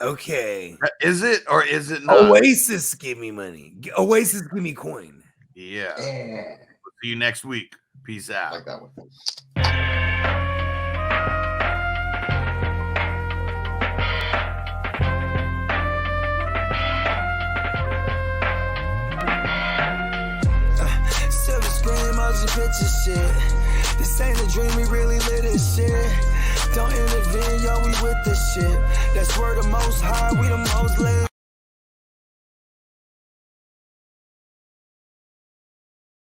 Okay. Is it or is it not? Oasis, give me money. Oasis, give me coin. Yeah. See you next week. Peace out. I like that one. Silver screen, motion picture shit. This ain't a dream, we really lit this shit. Don't intervene, yo, we with this shit. That's where the most high, we the most lit.